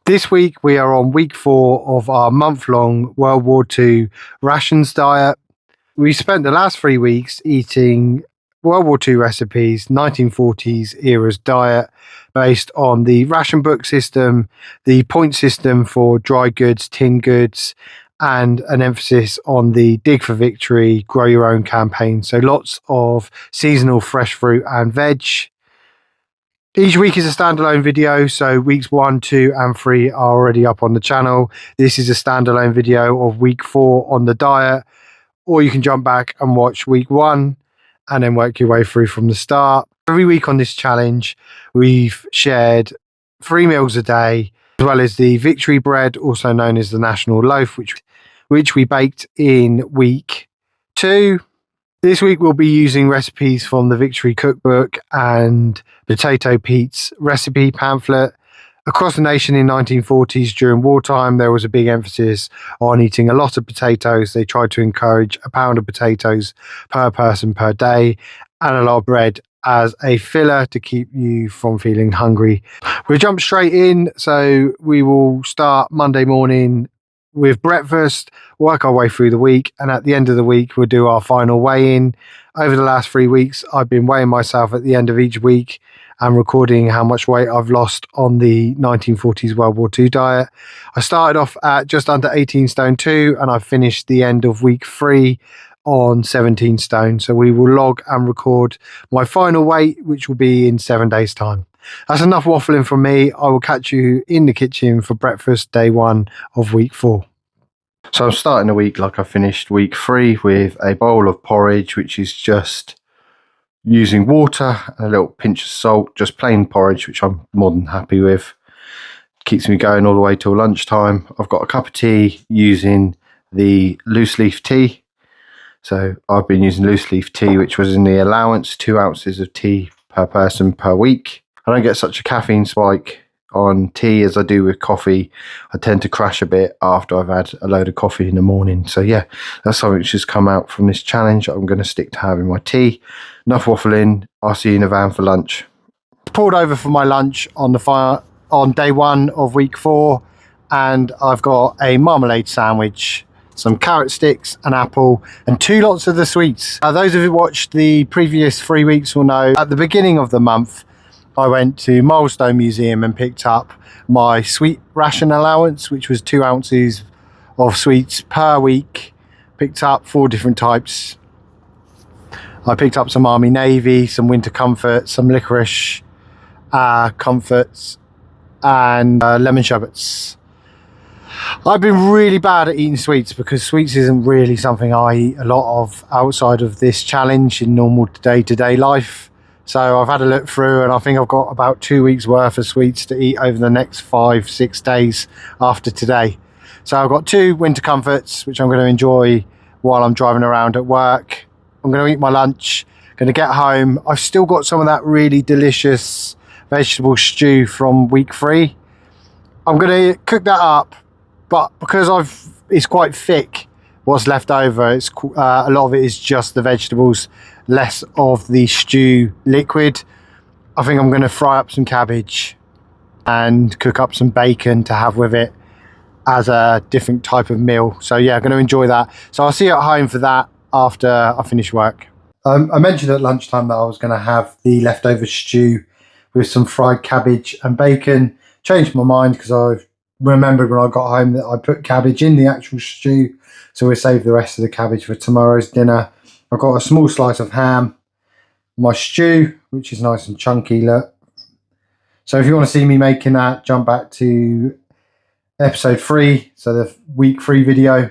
This week we are on week 4 of our month-long World War II rations diet. We spent the last 3 weeks eating World War II recipes, 1940s era's diet, based on the ration book system, the point system for dry goods, tin goods, and an emphasis on the Dig for Victory, grow your own campaign. So lots of seasonal fresh fruit and veg. Each week is a standalone video, so weeks 1, 2, and 3 are already up on the channel. This is a standalone video of week 4 on the diet, or you can jump back and watch week 1 and then work your way through from the start. Every week on this challenge, we've shared 3 meals a day, as well as the victory bread, also known as the national loaf, which we baked in week 2. This week we'll be using recipes from the Victory Cookbook and Potato Pete's recipe pamphlet. Across the nation in 1940s during wartime, there was a big emphasis on eating a lot of potatoes. They tried to encourage a pound of potatoes per person per day and a lot of bread as a filler to keep you from feeling hungry. We'll jump straight in. So we will start Monday morning with breakfast, work our way through the week, and at the end of the week we'll do our final weigh-in. Over the last 3 weeks I've been weighing myself at the end of each week and recording how much weight I've lost on the 1940s World War II diet. I started off at just under 18 stone 2 and I finished the end of week 3 on 17 stone. So we will log and record my final weight, which will be in 7 days time. That's enough waffling from me. I will catch you in the kitchen for breakfast day 1 of week 4. So I'm starting the week like I finished week 3 with a bowl of porridge, which is just using water and a little pinch of salt, just plain porridge, which I'm more than happy with. Keeps me going all the way till lunchtime. I've got a cup of tea using the loose leaf tea. So I've been using loose leaf tea, which was in the allowance, 2 ounces of tea per person per week. I don't get such a caffeine spike on tea as I do with coffee. I tend to crash a bit after I've had a load of coffee in the morning. So yeah, that's something which has come out from this challenge. I'm going to stick to having my tea. Enough waffling. I'll see you in the van for lunch. Pulled over for my lunch on the fire on day 1 of week 4, and I've got a marmalade sandwich, some carrot sticks, an apple, and 2 lots of the sweets. Those of you who watched the previous 3 weeks will know at the beginning of the month I went to Milestone Museum and picked up my sweet ration allowance, which was 2 ounces of sweets per week. Picked up 4 different types. I picked up some Army Navy, some winter comfort, some licorice comforts, and lemon sherbets. I've been really bad at eating sweets because sweets isn't really something I eat a lot of outside of this challenge in normal day-to-day life. So I've had a look through and I think I've got about 2 weeks worth of sweets to eat over the next 5-6 days after today. So I've got 2 winter comforts, which I'm going to enjoy while I'm driving around at work. I'm going to eat my lunch, going to get home. I've still got some of that really delicious vegetable stew from week 3. I'm going to cook that up, but because it's quite thick, what's left over, a lot of it is just the vegetables, less of the stew liquid. I think I'm going to fry up some cabbage and cook up some bacon to have with it as a different type of meal. So yeah, I'm going to enjoy that. So I'll see you at home for that after I finish work. I mentioned at lunchtime that I was going to have the leftover stew with some fried cabbage and bacon. Changed my mind because I remembered when I got home that I put cabbage in the actual stew. So we'll save the rest of the cabbage for tomorrow's dinner. I've got a small slice of ham, my stew, which is nice and chunky, look. So if you want to see me making that, jump back to episode 3, so the week 3 video,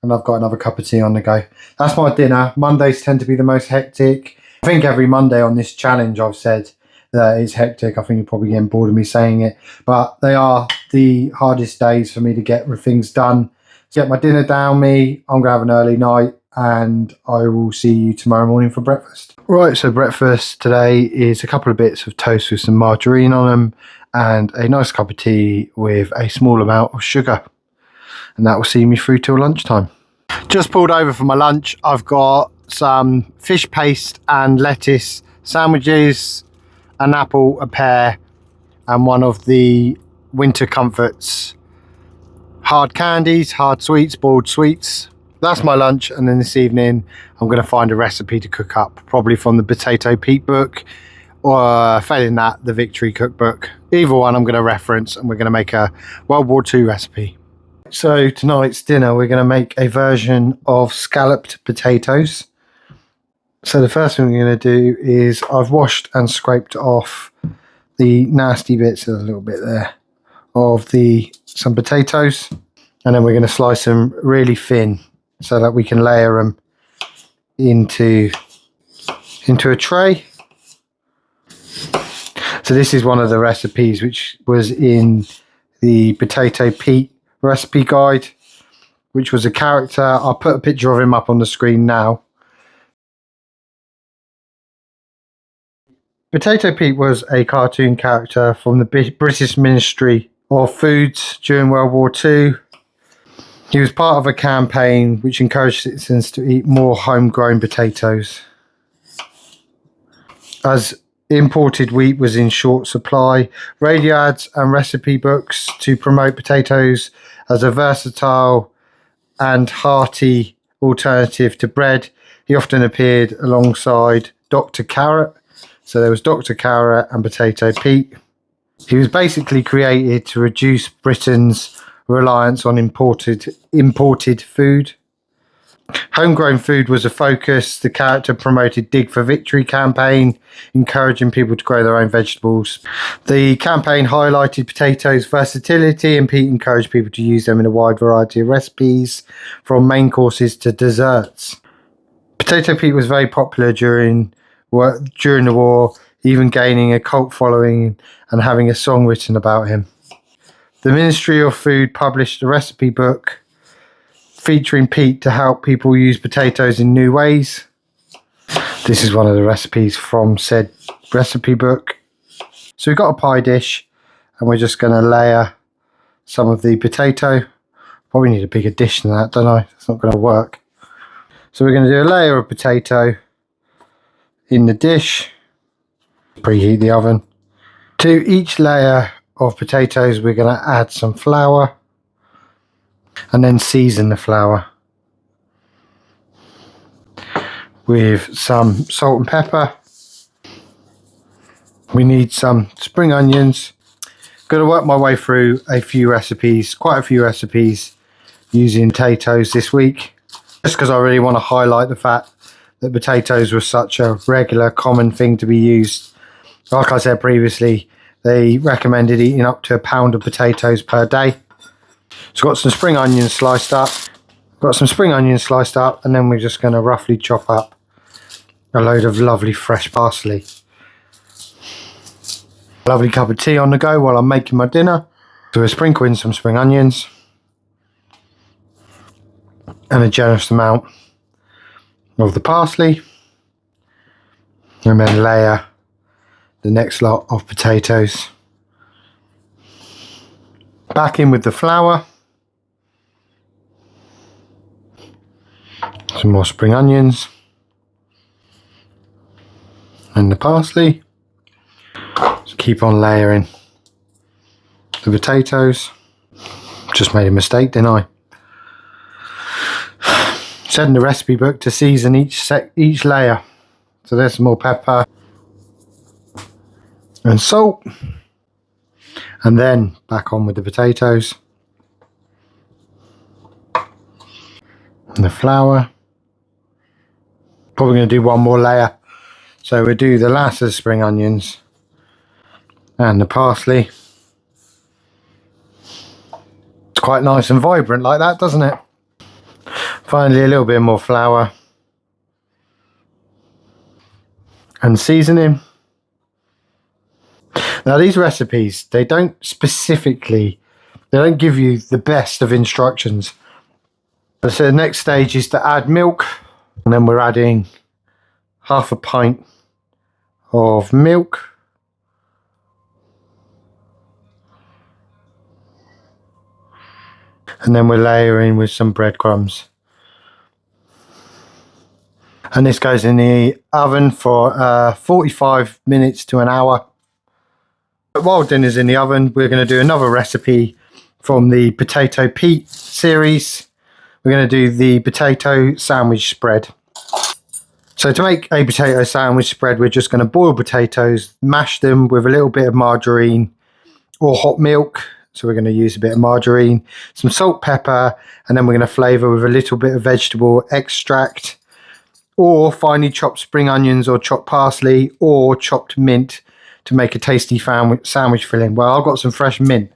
and I've got another cup of tea on the go. That's my dinner. Mondays tend to be the most hectic. I think every Monday on this challenge I've said that it's hectic. I think you're probably getting bored of me saying it, but they are the hardest days for me to get things done. Get my dinner down me, I'm going to have an early night, and I will see you tomorrow morning for breakfast. Right, so breakfast today is a couple of bits of toast with some margarine on them and a nice cup of tea with a small amount of sugar. And that will see me through till lunchtime. Just pulled over for my lunch. I've got some fish paste and lettuce sandwiches, an apple, a pear, and one of the winter comforts, hard candies, hard sweets, boiled sweets. That's my lunch, and then this evening I'm going to find a recipe to cook up, probably from the Potato Pete book, or failing that, the Victory cookbook. Either one I'm going to reference, and we're going to make a World War II recipe. So tonight's dinner, we're going to make a version of scalloped potatoes. So the first thing we're going to do is I've washed and scraped off the nasty bits, there's a little bit there, of some potatoes, and then we're going to slice them really thin so that we can layer them into a tray. So this is one of the recipes which was in the Potato Pete recipe guide, which was a character. I'll put a picture of him up on the screen now. Potato Pete was a cartoon character from the British Ministry of Foods during World War II. He was part of a campaign which encouraged citizens to eat more homegrown potatoes, as imported wheat was in short supply. Radio ads and recipe books to promote potatoes as a versatile and hearty alternative to bread. He often appeared alongside Dr. Carrot. So there was Dr. Carrot and Potato Pete. He was basically created to reduce Britain's reliance on imported food. Homegrown food was a focus. The character promoted Dig for Victory campaign, encouraging people to grow their own vegetables. The campaign highlighted potatoes' versatility, and Pete encouraged people to use them in a wide variety of recipes, from main courses to desserts. Potato Pete was very popular during the war, even gaining a cult following and having a song written about him. The Ministry of Food published a recipe book featuring Pete to help people use potatoes in new ways. This is one of the recipes from said recipe book. So we've got a pie dish, and we're just going to layer some of the potato. Probably need a bigger dish than that, don't I? It's not going to work. So we're going to do a layer of potato in the dish. Preheat the oven. To each layer of potatoes, we're going to add some flour, and then season the flour with some salt and pepper. We need some spring onions. Going to work my way through quite a few recipes using potatoes this week, just because I really want to highlight the fact that potatoes were such a regular, common thing to be used. Like I said previously, they recommended eating up to a pound of potatoes per day. So got some spring onions sliced up. And then we're just going to roughly chop up a load of lovely fresh parsley. Lovely cup of tea on the go while I'm making my dinner. So we'll sprinkle in some spring onions and a generous amount of the parsley, and then layer the next lot of potatoes. Back in with the flour, some more spring onions and the parsley. Just keep on layering the potatoes. Just made a mistake, didn't I? Said in the recipe book to season each layer. So there's some more pepper and salt, and then back on with the potatoes and the flour. Probably going to do one more layer, so we'll do the last of the spring onions and the parsley. It's quite nice and vibrant like that, doesn't it? Finally, a little bit more flour and seasoning. Now these recipes, they don't give you the best of instructions. So the next stage is to add milk, and then we're adding half a pint of milk. And then we're layering with some breadcrumbs. And this goes in the oven for 45 minutes to an hour. While dinner's in the oven, we're going to do another recipe from the Potato Pete series. We're going to do the potato sandwich spread. So to make a potato sandwich spread, we're just going to boil potatoes, mash them with a little bit of margarine or hot milk. So we're going to use a bit of margarine, some salt, pepper, and then we're going to flavour with a little bit of vegetable extract, or finely chopped spring onions, or chopped parsley, or chopped mint to make a tasty sandwich filling. Well, I've got some fresh mint,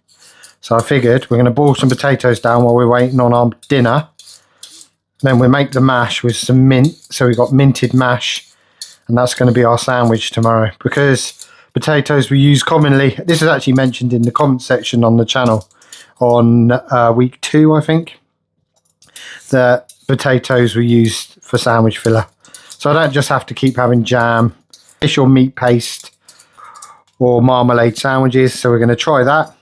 so I figured we're going to boil some potatoes down while we're waiting on our dinner. Then we make the mash with some mint, so we've got minted mash, and that's going to be our sandwich tomorrow. Because potatoes we use commonly, this is actually mentioned in the comment section on the channel on week 2, I think, that potatoes were used for sandwich filler. So I don't just have to keep having jam, fish or meat paste, or marmalade sandwiches. So we're going to try that.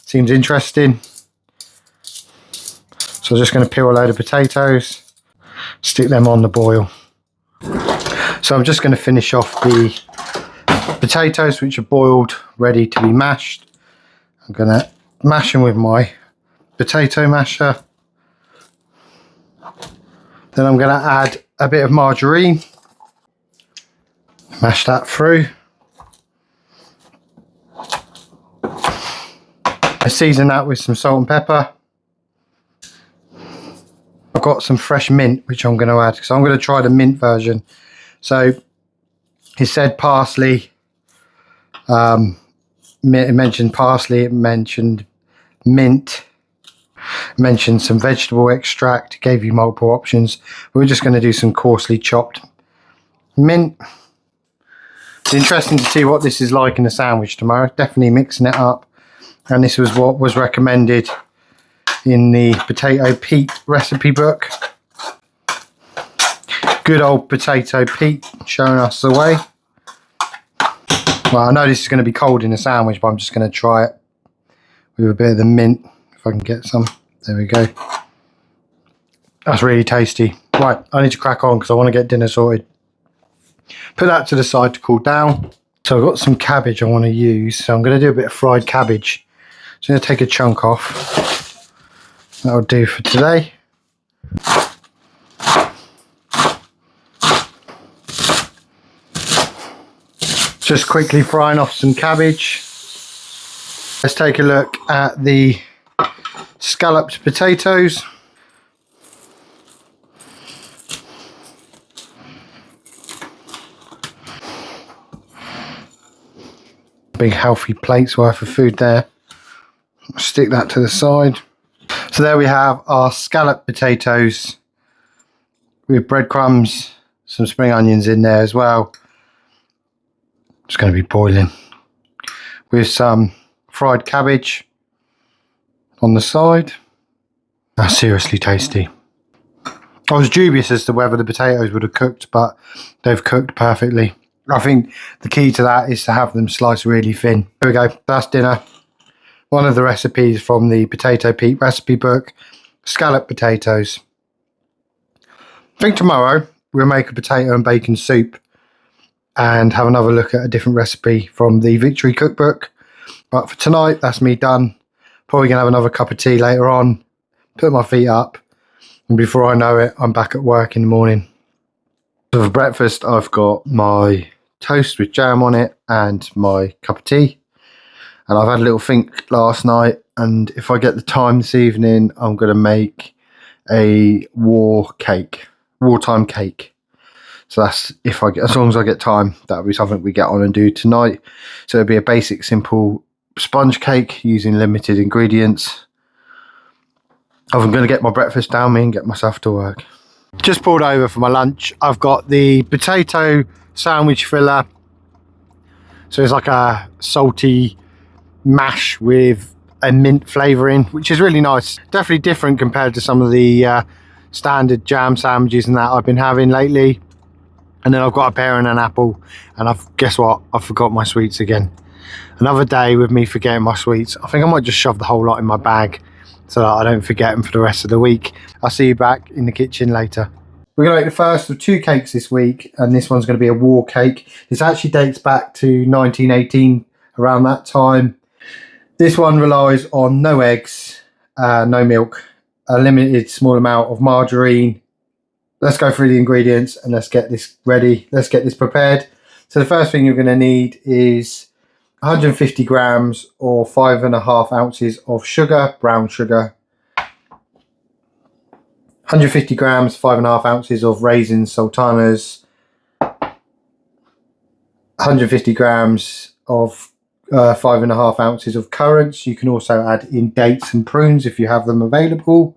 Seems interesting. So I'm just going to peel a load of potatoes, stick them on the boil. So I'm just going to finish off the potatoes which are boiled, ready to be mashed. I'm going to mash them with my potato masher. Then I'm going to add a bit of margarine, mash that through. I season that with some salt and pepper. I've got some fresh mint which I'm going to add, because I'm going to try the mint version. So it said parsley, it mentioned parsley, it mentioned mint, it mentioned some vegetable extract, it gave you multiple options. We're just going to do some coarsely chopped mint. It's interesting to see what this is like in a sandwich tomorrow. Definitely mixing it up. And this was what was recommended in the Potato Pete recipe book. Good old Potato Pete showing us the way. Well, I know this is going to be cold in a sandwich, but I'm just going to try it with a bit of the mint, if I can get some. There we go. That's really tasty. Right, I need to crack on because I want to get dinner sorted. Put that to the side to cool down. So I've got some cabbage I want to use, so I'm going to do a bit of fried cabbage. So I'm going to take a chunk off. That'll do for today. Just quickly frying off some cabbage. Let's take a look at the scalloped potatoes. Big healthy plates worth of food there. Stick that to the side. So there we have our scalloped potatoes with breadcrumbs, some spring onions in there as well. It's going to be boiling with some fried cabbage on the side. That's seriously tasty. I was dubious as to whether the potatoes would have cooked, but they've cooked perfectly. I think the key to that is to have them sliced really thin. There we go, that's dinner. One of the recipes from the Potato Pete recipe book, scalloped potatoes. I think tomorrow we'll make a potato and bacon soup and have another look at a different recipe from the Victory cookbook. But for tonight, that's me done. Probably going to have another cup of tea later on, put my feet up, and before I know it, I'm back at work in the morning. So for breakfast, I've got my toast with jam on it and my cup of tea. And I've had a little think last night, and if I get the time this evening, I'm going to make a wartime cake. So that's as long as I get time, that'll be something we get on and do tonight. So it'll be a basic, simple sponge cake using limited ingredients. I'm going to get my breakfast down me and get myself to work. Just pulled over for my lunch. I've got the potato sandwich filler. So it's like a salty mash with a mint flavouring, which is really nice. Definitely different compared to some of the standard jam sandwiches and that I've been having lately. And then I've got a pear and an apple, and guess what? I forgot my sweets again. Another day with me forgetting my sweets. I think I might just shove the whole lot in my bag so that I don't forget them for the rest of the week. I'll see you back in the kitchen later. We're going to make the first of 2 cakes this week, and this one's going to be a war cake. This actually dates back to 1918 around that time. This one relies on no eggs, no milk, a limited small amount of margarine. Let's go through the ingredients and let's get this ready. Let's get this prepared. So the first thing you're going to need is 150 grams or 5.5 ounces of sugar, brown sugar. 150 grams, 5.5 ounces of raisins, sultanas. 150 grams of 5.5 ounces of currants. You can also add in dates and prunes if you have them available.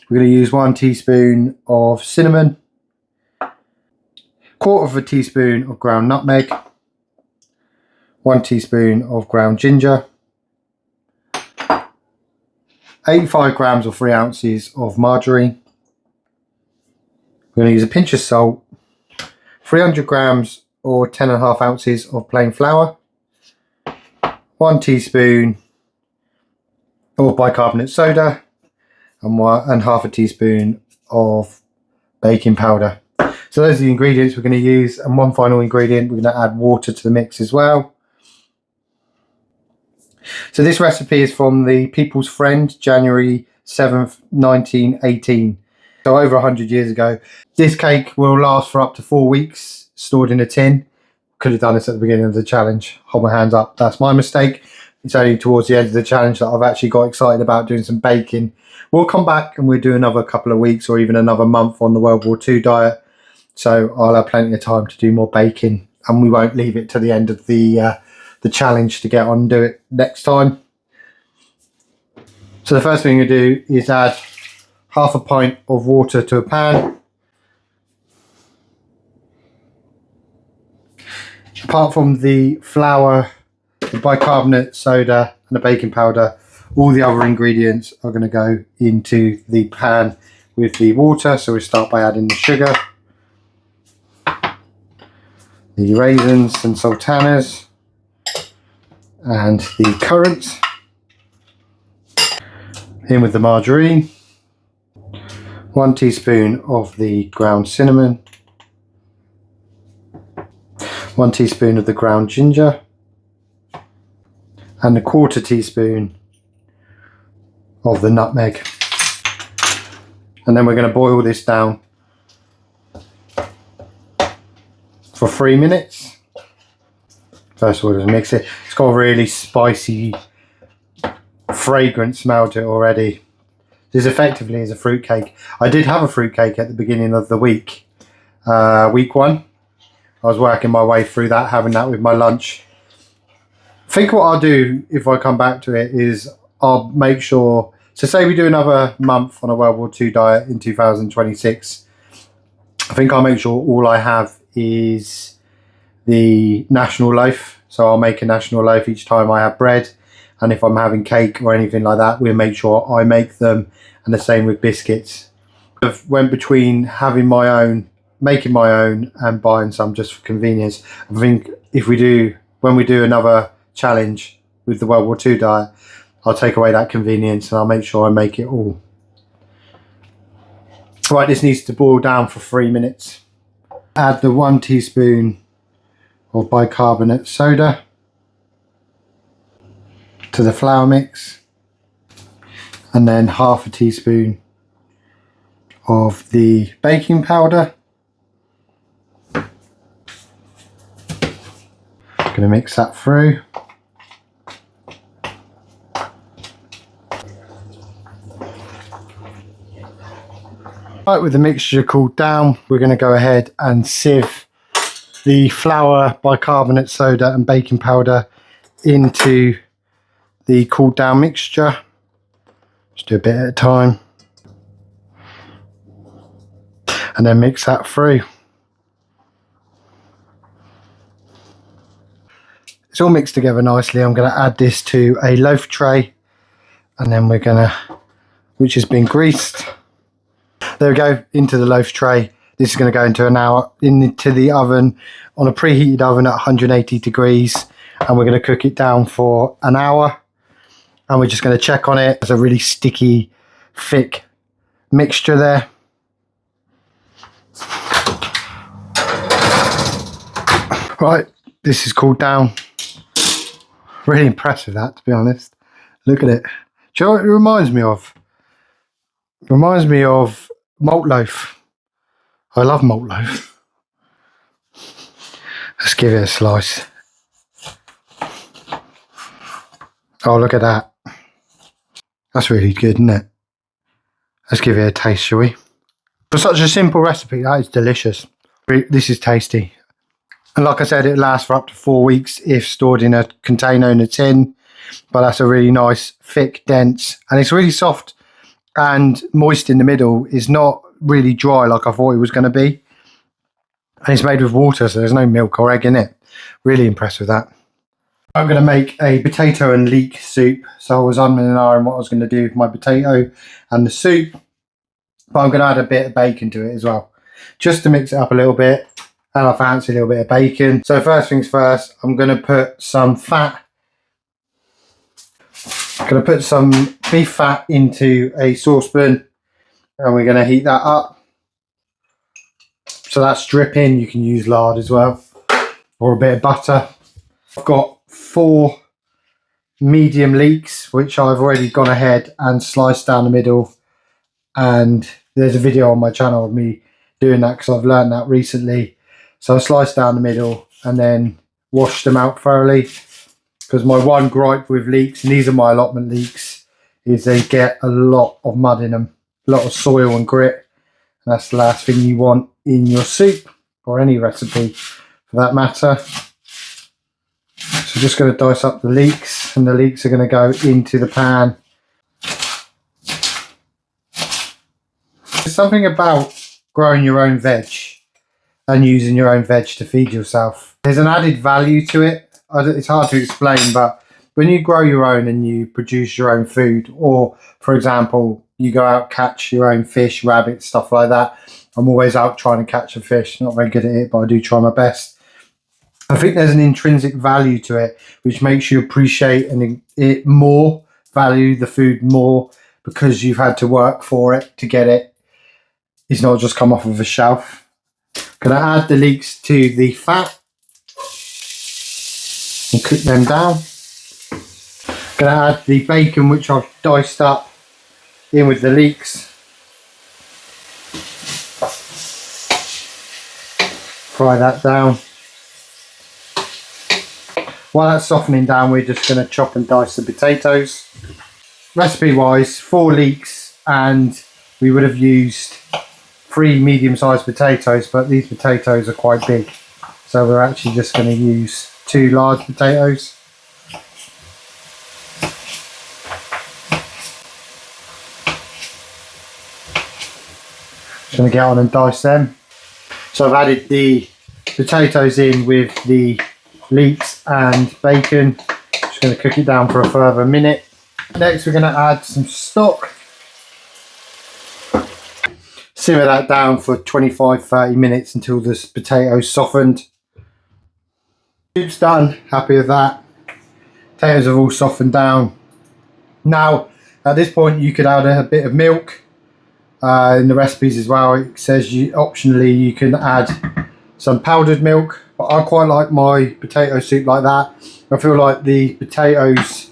We're going to use 1 teaspoon of cinnamon, 1/4 teaspoon of ground nutmeg, 1 teaspoon of ground ginger, 85 grams or 3 ounces of margarine. We're going to use a pinch of salt, 300 grams or 10.5 ounces of plain flour, 1 teaspoon of bicarbonate soda, and half a teaspoon of baking powder. So those are the ingredients we're going to use, and one final ingredient, we're going to add water to the mix as well. So this recipe is from the People's Friend, January 7th, 1918. So over 100 years ago. This cake will last for up to 4 weeks, stored in a tin. Could have done this at the beginning of the challenge. Hold my hands up, that's my mistake. It's only towards the end of the challenge that I've actually got excited about doing some baking. We'll come back and we'll do another couple of weeks or even another month on the World War II diet. So I'll have plenty of time to do more baking, and we won't leave it to the end of the challenge to get on and do it next time. So the first thing we do is add half a pint of water to a pan. Apart from the flour, the bicarbonate soda and the baking powder, all the other ingredients are going to go into the pan with the water. So we start by adding the sugar, the raisins and sultanas, and the currants. In with the margarine, 1 teaspoon of the ground cinnamon, 1 teaspoon of the ground ginger, and 1/4 teaspoon of the nutmeg. And then we're going to boil this down for 3 minutes. First of all, just mix it. It's got a really spicy, fragrant smell to it already. This effectively is a fruit cake. I did have a fruit cake at the beginning of the week, week 1. I was working my way through that, having that with my lunch. I think what I'll do if I come back to it is I'll make sure, so say we do another month on a World War II diet in 2026, I think I'll make sure all I have is the national loaf. So I'll make a national loaf each time I have bread, and if I'm having cake or anything like that, we'll make sure I make them, and the same with biscuits. I've went between having my own, making my own, and buying some just for convenience. I think if we do, when we do another challenge with the World War II diet, I'll take away that convenience and I'll make sure I make it all. Right, this needs to boil down for 3 minutes. Add the 1 teaspoon of bicarbonate soda to the flour mix, and then half a teaspoon of the baking powder. Going to mix that through. Right, with the mixture cooled down, we're going to go ahead and sieve the flour, bicarbonate soda and baking powder into the cooled down mixture. Just do a bit at a time and then mix that through. It's all mixed together nicely. I'm going to add this to a loaf tray, and then we're going to, which has been greased. There we go, into the loaf tray. This is going to go into an hour into the oven on a preheated oven at 180 degrees, and we're going to cook it down for an hour. And we're just going to check on it. There's a really sticky, thick mixture there. Right, this is cooled down. Really impressed with that, to be honest. Look at it. Do you know what it reminds me of? It reminds me of malt loaf. I love malt loaf. Let's give it a slice. Oh, look at that. That's really good, isn't it? Let's give it a taste, shall we? For such a simple recipe, that is delicious. This is tasty. And like I said, it lasts for up to 4 weeks if stored in a container in a tin. But that's a really nice, thick, dense, and it's really soft and moist in the middle. It's not really dry like I thought it was going to be. And it's made with water, so there's no milk or egg in it. Really impressed with that. I'm going to make a potato and leek soup. So I was umming and ahhing what I was going to do with my potato and the soup. But I'm going to add a bit of bacon to it as well, just to mix it up a little bit. And I fancy a little bit of bacon. So first things first, I'm going to put some fat. I'm going to put some beef fat into a saucepan. And we're going to heat that up. So that's dripping. You can use lard as well, or a bit of butter. I've got 4 medium leeks, which I've already gone ahead and sliced down the middle. And there's a video on my channel of me doing that because I've learned that recently. So I sliced down the middle and then washed them out thoroughly. Because my one gripe with leeks, and these are my allotment leeks, is they get a lot of mud in them, a lot of soil and grit. And that's the last thing you want in your soup, or any recipe for that matter. So just going to dice up the leeks, and the leeks are going to go into the pan. There's something about growing your own veg and using your own veg to feed yourself. There's an added value to it. It's hard to explain, but when you grow your own and you produce your own food, or for example, you go out, catch your own fish, rabbits, stuff like that. I'm always out trying to catch a fish. Not very good at it, but I do try my best. I think there's an intrinsic value to it, which makes you appreciate it more, value the food more, because you've had to work for it to get it. It's not just come off of a shelf. Gonna add the leeks to the fat and cook them down. Gonna add the bacon, which I've diced up, in with the leeks. Fry that down. While that's softening down, we're just going to chop and dice the potatoes. Recipe wise, 4 leeks, and we would have used 3 medium-sized potatoes, but these potatoes are quite big, so we're actually just going to use 2 large potatoes. Just going to get on and dice them. So I've added the potatoes in with the leeks and bacon. Just going to cook it down for a further minute. Next we're going to add some stock. Simmer that down for 25-30 minutes until the potatoes softened. Soup's done, happy with that. Potatoes have all softened down. Now at this point you could add a bit of milk. In the recipes as well, it says optionally you can add some powdered milk, but I quite like my potato soup like that. I feel like the potatoes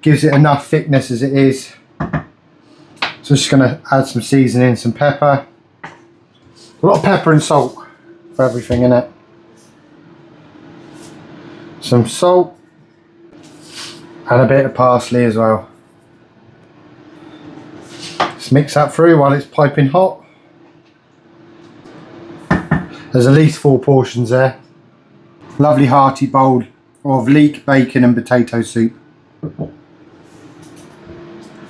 gives it enough thickness as it is. So I'm just going to add some seasoning, some pepper, a lot of pepper and salt for everything in it. Some salt and a bit of parsley as well. Mix that through while it's piping hot. There's at least 4 portions there. Lovely hearty bowl of leek, bacon and potato soup.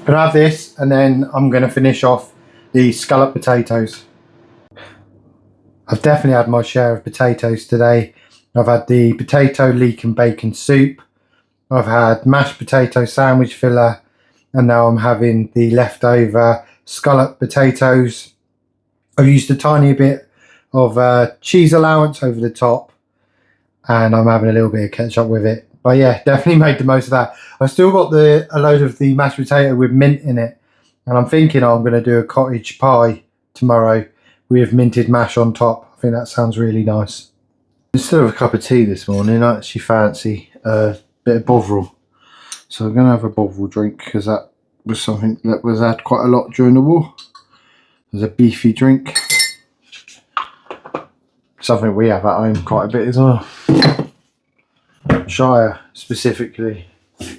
Gonna have this, and then I'm gonna finish off the scalloped potatoes. I've definitely had my share of potatoes today. I've had the potato, leek and bacon soup. I've had mashed potato sandwich filler, and now I'm having the leftover scalloped potatoes. I've used a tiny bit of cheese allowance over the top, and I'm having a little bit of ketchup with it. But yeah, definitely made the most of that. I've still got a load of the mashed potato with mint in it, and I'm thinking I'm going to do a cottage pie tomorrow with minted mash on top. I think that sounds really nice. Instead of a cup of tea this morning, I actually fancy a bit of Bovril. So I'm going to have a Bovril drink because that was something that was had quite a lot during the war. There's a beefy drink. Something we have at home quite a bit as well. Shire specifically,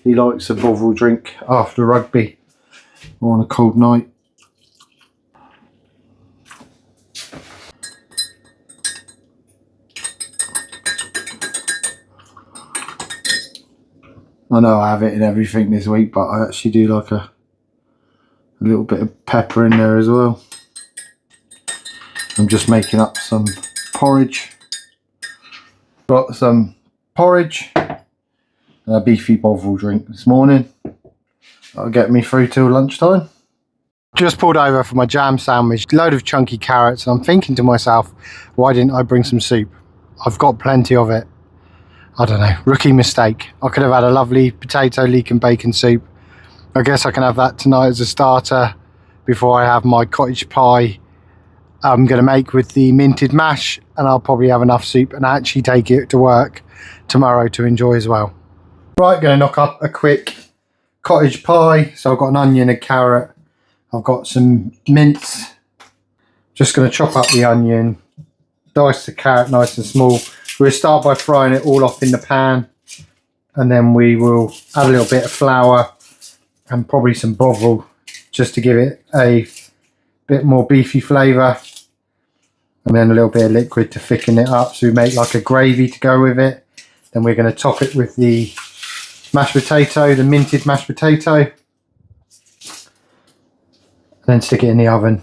he likes a Bovril drink after rugby or on a cold night. I know I have it in everything this week, but I actually do like a little bit of pepper in there as well. I'm just making up some porridge. Got some porridge and a beefy Bovril drink this morning. That'll get me through till lunchtime. Just pulled over for my jam sandwich, load of chunky carrots, and I'm thinking to myself, why didn't I bring some soup? I've got plenty of it. I don't know, rookie mistake. I could have had a lovely potato, leek and bacon soup. I guess I can have that tonight as a starter before I have my cottage pie I'm going to make with the minted mash, and I'll probably have enough soup and actually take it to work tomorrow to enjoy as well. Right, going to knock up a quick cottage pie. So I've got an onion, a carrot, I've got some mince. Just going to chop up the onion, dice the carrot nice and small. We'll start by frying it all off in the pan, and then we will add a little bit of flour and probably some Bovril just to give it a bit more beefy flavour, and then a little bit of liquid to thicken it up, so we make like a gravy to go with it. Then we're going to top it with the mashed potato, the minted mashed potato, and then stick it in the oven.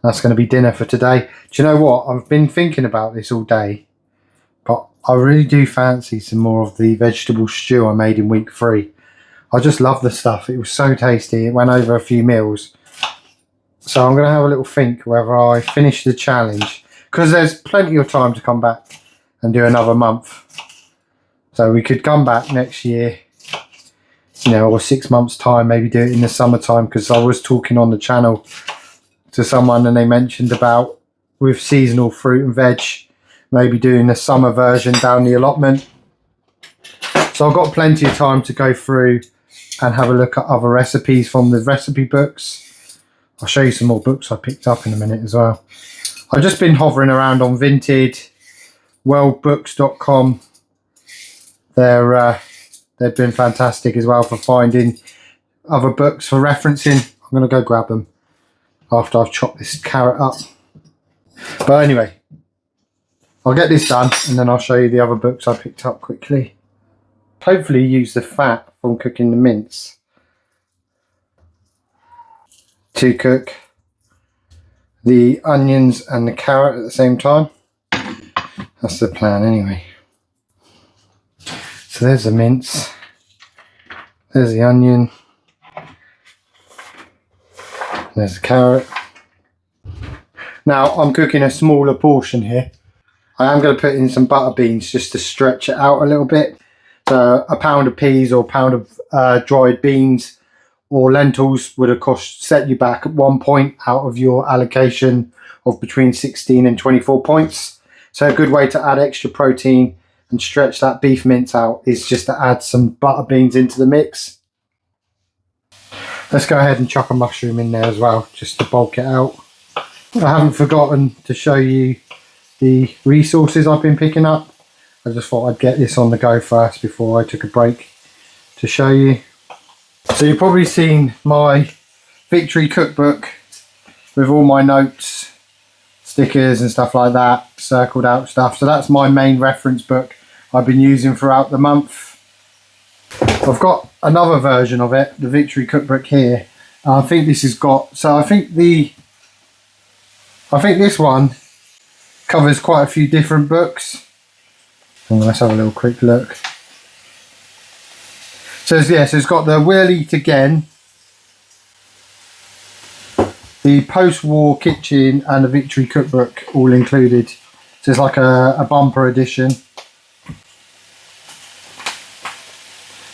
That's going to be dinner for today. Do you know what? I've been thinking about this all day, but I really do fancy some more of the vegetable stew I made in week 3. I just love the stuff. It was so tasty. It went over a few meals. So I'm going to have a little think whether I finish the challenge, because there's plenty of time to come back and do another month. So we could come back next year, you know, or 6 months time, maybe do it in the summertime, because I was talking on the channel to someone and they mentioned about with seasonal fruit and veg, maybe doing the summer version down the allotment. So I've got plenty of time to go through and have a look at other recipes from the recipe books. I'll show you some more books I picked up in a minute as well. I've just been hovering around on Vinted, worldbooks.com. They've been fantastic as well for finding other books for referencing. I'm going to go grab them after I've chopped this carrot up. But anyway, I'll get this done and then I'll show you the other books I picked up quickly. Hopefully use the fat from cooking the mince to cook the onions and the carrot at the same time. That's the plan anyway. So there's the mince, there's the onion, there's the carrot. Now I'm cooking a smaller portion here. I am going to put in some butter beans just to stretch it out a little bit. So a pound of peas or a pound of dried beans or lentils would have set you back at 1 point out of your allocation of between 16 and 24 points. So a good way to add extra protein and stretch that beef mince out is just to add some butter beans into the mix. Let's go ahead and chuck a mushroom in there as well, just to bulk it out. I haven't forgotten to show you the resources I've been picking up. I just thought I'd get this on the go first before I took a break to show you. So you've probably seen my Victory cookbook with all my notes, stickers and stuff like that, circled out stuff. So that's my main reference book I've been using throughout the month. I've got another version of it, the Victory cookbook here. I think this has got, so I think this one covers quite a few different books. Let's have a little quick look. So it's got the We'll Eat Again, the post-war kitchen and the Victory cookbook all included. So it's like a bumper edition.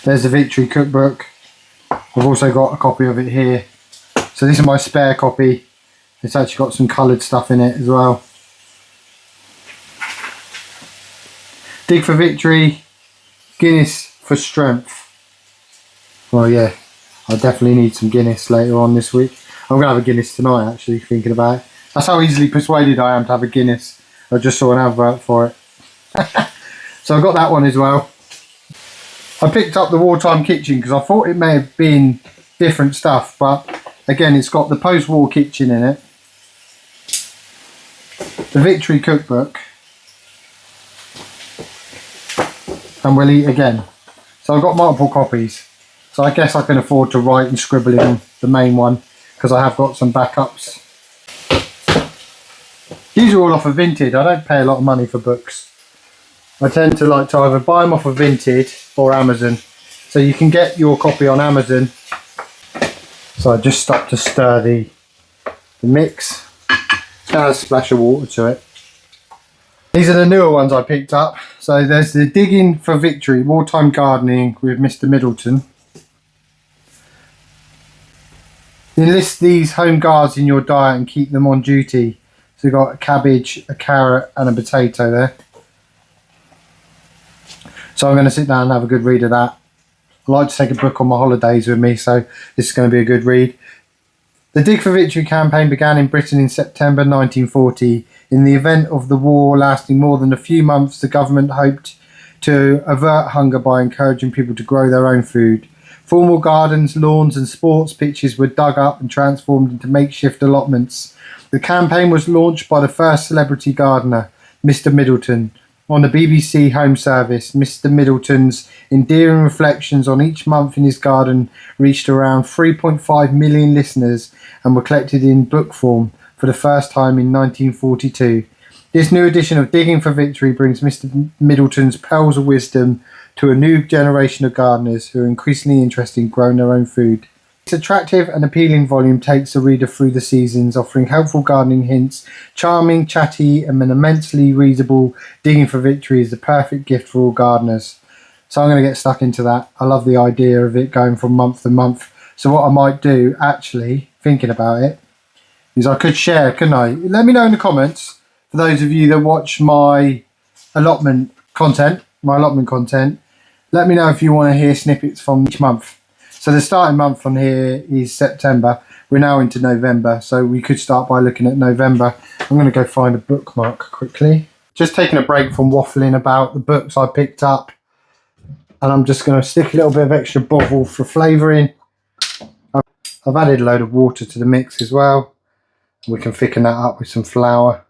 There's the Victory cookbook. I've also got a copy of it here. So this is my spare copy. It's actually got some coloured stuff in it as well. Dig for Victory, Guinness for strength. Well, yeah, I definitely need some Guinness later on this week. I'm going to have a Guinness tonight, actually, thinking about it. That's how easily persuaded I am to have a Guinness. I just saw an advert for it. So I got that one as well. I picked up the Wartime kitchen because I thought it may have been different stuff, but again, it's got the post-war kitchen in it, the Victory cookbook, and we'll eat again. So I've got multiple copies, so I guess I can afford to write and scribble in the main one because I have got some backups. These are all off of Vinted. I don't pay a lot of money for books. I tend to like to either buy them off of Vinted or Amazon. So you can get your copy on Amazon. So I just stopped to stir the mix. Add a splash of water to it. These are the newer ones I picked up. So there's the Digging for Victory, Wartime Gardening with Mr. Middleton. Enlist these home guards in your diet and keep them on duty. So you've got a cabbage, a carrot and a potato there. So I'm going to sit down and have a good read of that. I like to take a book on my holidays with me, so this is going to be a good read. The Dig for Victory campaign began in Britain in September 1940. In the event of the war lasting more than a few months, the government hoped to avert hunger by encouraging people to grow their own food. Formal gardens, lawns and sports pitches were dug up and transformed into makeshift allotments. The campaign was launched by the first celebrity gardener, Mr. Middleton. On the BBC Home Service, Mr. Middleton's endearing reflections on each month in his garden reached around 3.5 million listeners and were collected in book form for the first time in 1942. This new edition of Digging for Victory brings Mr. Middleton's pearls of wisdom to a new generation of gardeners who are increasingly interested in growing their own food. This attractive and appealing volume takes the reader through the seasons, offering helpful gardening hints. Charming, chatty and an immensely readable, Digging for Victory is the perfect gift for all gardeners. So I'm going to get stuck into that. I love the idea of it going from month to month. So what I might do, actually, thinking about it, is I could share, couldn't I? Let me know in the comments, for those of you that watch my allotment content, let me know if you want to hear snippets from each month. So the starting month on here is September. We're now into November, so we could start by looking at November. I'm going to go find a bookmark quickly. Just taking a break from waffling about the books I picked up. And I'm just going to stick a little bit of extra bovril for flavouring. I've added a load of water to the mix as well. We can thicken that up with some flour.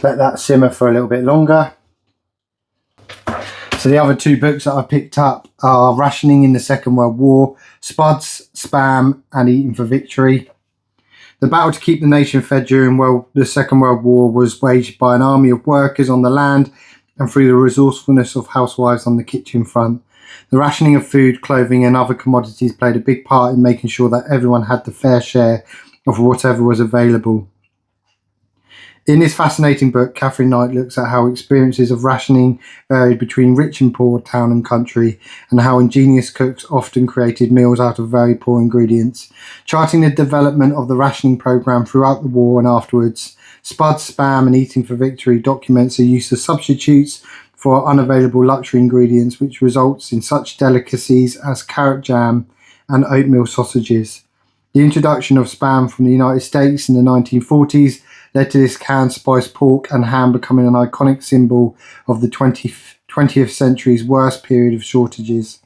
Let that simmer for a little bit longer. So the other two books that I picked up are Rationing in the Second World War, Spuds, Spam and Eating for Victory. The battle to keep the nation fed during the Second World War was waged by an army of workers on the land and through the resourcefulness of housewives on the kitchen front. The rationing of food, clothing and other commodities played a big part in making sure that everyone had the fair share of whatever was available. In this fascinating book, Catherine Knight looks at how experiences of rationing varied between rich and poor, town and country, and how ingenious cooks often created meals out of very poor ingredients. Charting the development of the rationing programme throughout the war and afterwards, Spuds, Spam and Eating for Victory documents the use of substitutes for unavailable luxury ingredients, which results in such delicacies as carrot jam and oatmeal sausages. The introduction of Spam from the United States in the 1940s led to this canned spiced pork and ham becoming an iconic symbol of the 20th century's worst period of shortages.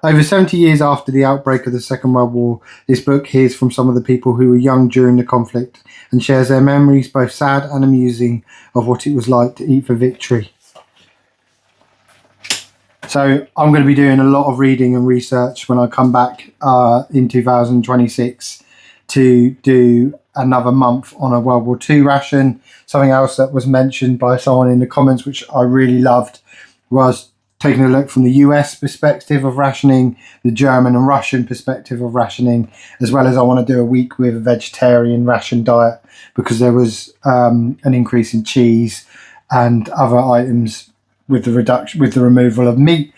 Over 70 years after the outbreak of the Second World War, this book hears from some of the people who were young during the conflict and shares their memories, both sad and amusing, of what it was like to eat for victory. So I'm going to be doing a lot of reading and research when I come back in 2026 to do another month on a World War II ration. Something else that was mentioned by someone in the comments, which I really loved, was taking a look from the US perspective of rationing, the German and Russian perspective of rationing, as well as I want to do a week with a vegetarian ration diet because there was an increase in cheese and other items with the removal of meat.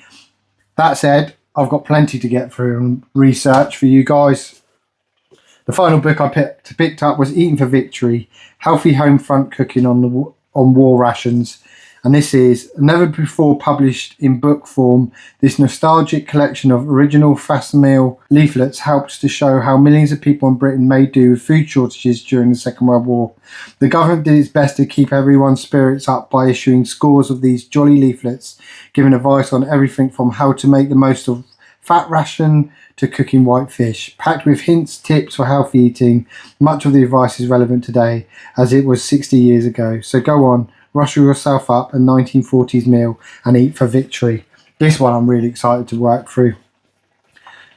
That said, I've got plenty to get through and research for you guys. The final book I picked up was Eating for Victory, Healthy Home Front Cooking on War Rations. And this is never before published in book form. This nostalgic collection of original facsimile leaflets helps to show how millions of people in Britain made do with food shortages during the Second World War. The government did its best to keep everyone's spirits up by issuing scores of these jolly leaflets, giving advice on everything from how to make the most of fat ration to cooking white fish, packed with hints, tips for healthy eating. Much of the advice is relevant today, as it was 60 years ago. So go on, rustle yourself up a 1940s meal and eat for victory. This one I'm really excited to work through.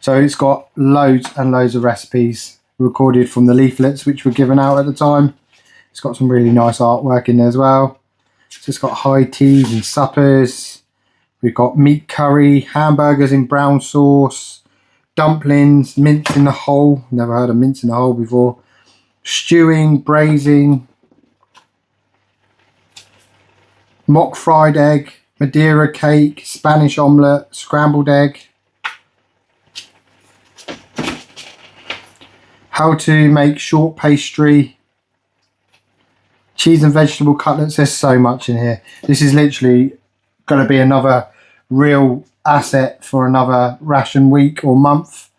So it's got loads and loads of recipes recorded from the leaflets which were given out at the time. It's got some really nice artwork in there as well. So it's got high teas and suppers. We've got meat curry, hamburgers in brown sauce, dumplings, mince in the hole. Never heard of mince in the hole before. Stewing, braising, mock fried egg, Madeira cake, Spanish omelette, scrambled egg. How to make short pastry, cheese and vegetable cutlets. There's so much in here. This is literally going to be another real asset for another ration week or month.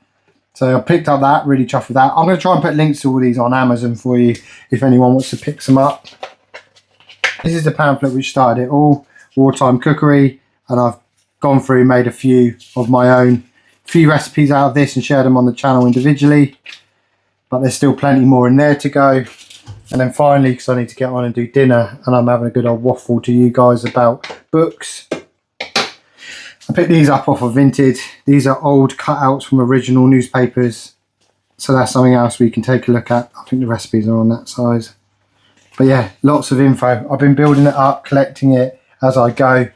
So I picked up that, really chuffed with that. I'm going to try and put links to all these on Amazon for you if anyone wants to pick some up. This is the pamphlet which started it all, Wartime Cookery, and I've gone through, made a few of my own, few recipes out of this and shared them on the channel individually, but there's still plenty more in there to go. And then finally, because I need to get on and do dinner and I'm having a good old waffle to you guys about books, I picked these up off of Vinted. These are old cutouts from original newspapers, so that's something else we can take a look at. I think the recipes are on that size. But yeah, lots of info. I've been building it up, collecting it as I go.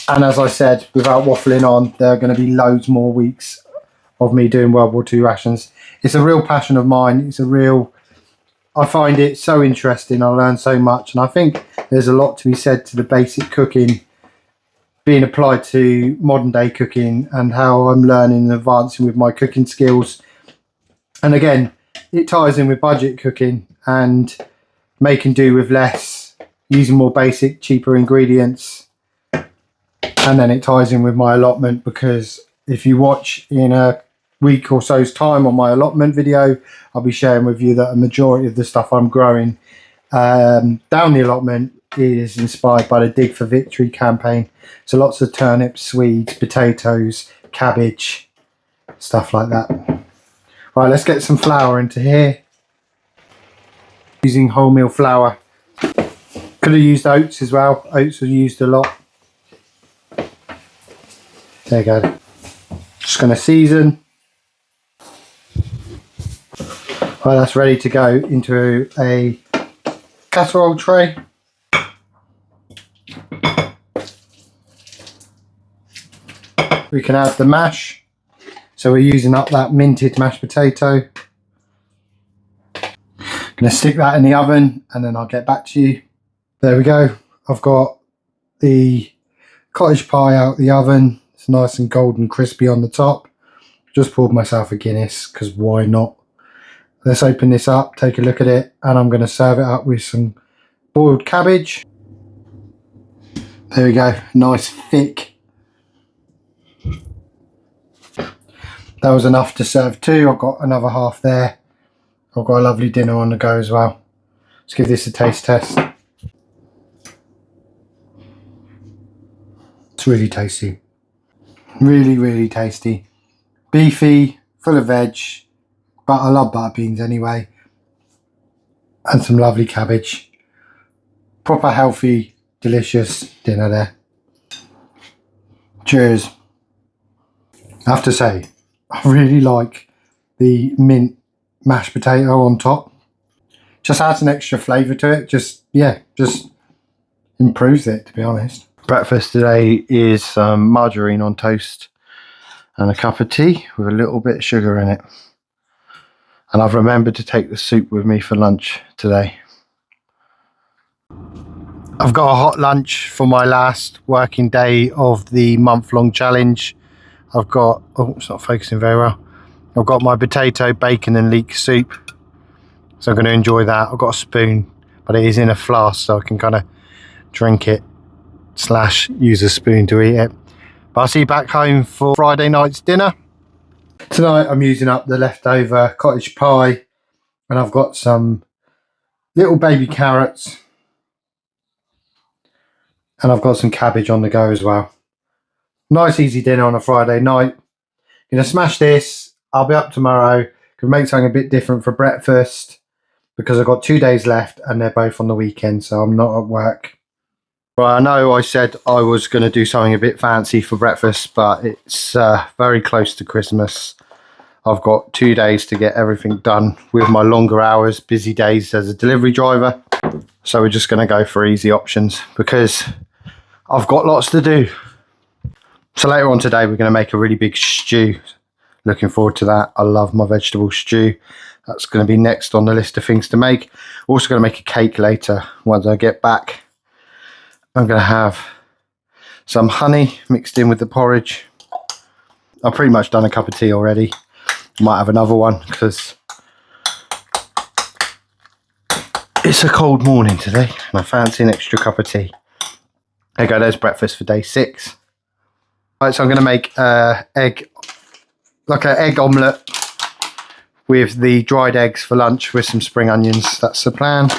And as I said, without waffling on, there are going to be loads more weeks of me doing World War II rations. It's a real passion of mine. I find it so interesting. I learn so much. And I think there's a lot to be said to the basic cooking being applied to modern day cooking and how I'm learning and advancing with my cooking skills. And again, it ties in with budget cooking and making do with less, using more basic, cheaper ingredients. And then it ties in with my allotment, because if you watch in a week or so's time on my allotment video, I'll be sharing with you that a majority of the stuff I'm growing down the allotment is inspired by the Dig for Victory campaign. So lots of turnips, swedes, potatoes, cabbage, stuff like that. Right, let's get some flour into here. Using wholemeal flour. Could have used oats as well. Oats are used a lot. There you go. Just going to season. Well, that's ready to go into a casserole tray. We can add the mash. So we're using up that minted mashed potato. Going to stick that in the oven and then I'll get back to you. There we go. I've got the cottage pie out the oven. It's nice and golden crispy on the top. Just poured myself a Guinness because why not? Let's open this up, take a look at it, and I'm going to serve it up with some boiled cabbage. There we go. Nice thick. That was enough to serve two. I've got another half there. I've got a lovely dinner on the go as well. Let's give this a taste test. It's really tasty. Really, really tasty. Beefy, full of veg, but I love butter beans anyway. And some lovely cabbage. Proper healthy, delicious dinner there. Cheers. I have to say, I really like the mint mashed potato on top. Just adds an extra flavour to it. Just improves it, to be honest. Breakfast today is some margarine on toast and a cup of tea with a little bit of sugar in it. And I've remembered to take the soup with me for lunch today. I've got a hot lunch for my last working day of the month-long challenge. I've got, oh, it's not focusing very well. I've got my potato, bacon and leek soup, so I'm going to enjoy that. I've got a spoon, but it is in a flask, so I can kind of drink it / use a spoon to eat it. But I'll see you back home for Friday night's dinner. Tonight I'm using up the leftover cottage pie, and I've got some little baby carrots, and I've got some cabbage on the go as well. Nice easy dinner on a Friday night. Gonna smash this. I'll be up tomorrow. Can make something a bit different for breakfast because I've got 2 days left and they're both on the weekend, so I'm not at work. Well, I know I said I was going to do something a bit fancy for breakfast, but it's very close to Christmas. I've got 2 days to get everything done with my longer hours, busy days as a delivery driver. So we're just going to go for easy options because I've got lots to do. So later on today, we're going to make a really big stew. Looking forward to that. I love my vegetable stew. That's going to be next on the list of things to make. Also going to make a cake later once I get back. I'm going to have some honey mixed in with the porridge. I've pretty much done a cup of tea already. Might have another one because it's a cold morning today and I fancy an extra cup of tea. There you go, there's breakfast for day 6. Right, so I'm going to make an egg omelette with the dried eggs for lunch with some spring onions. That's the plan.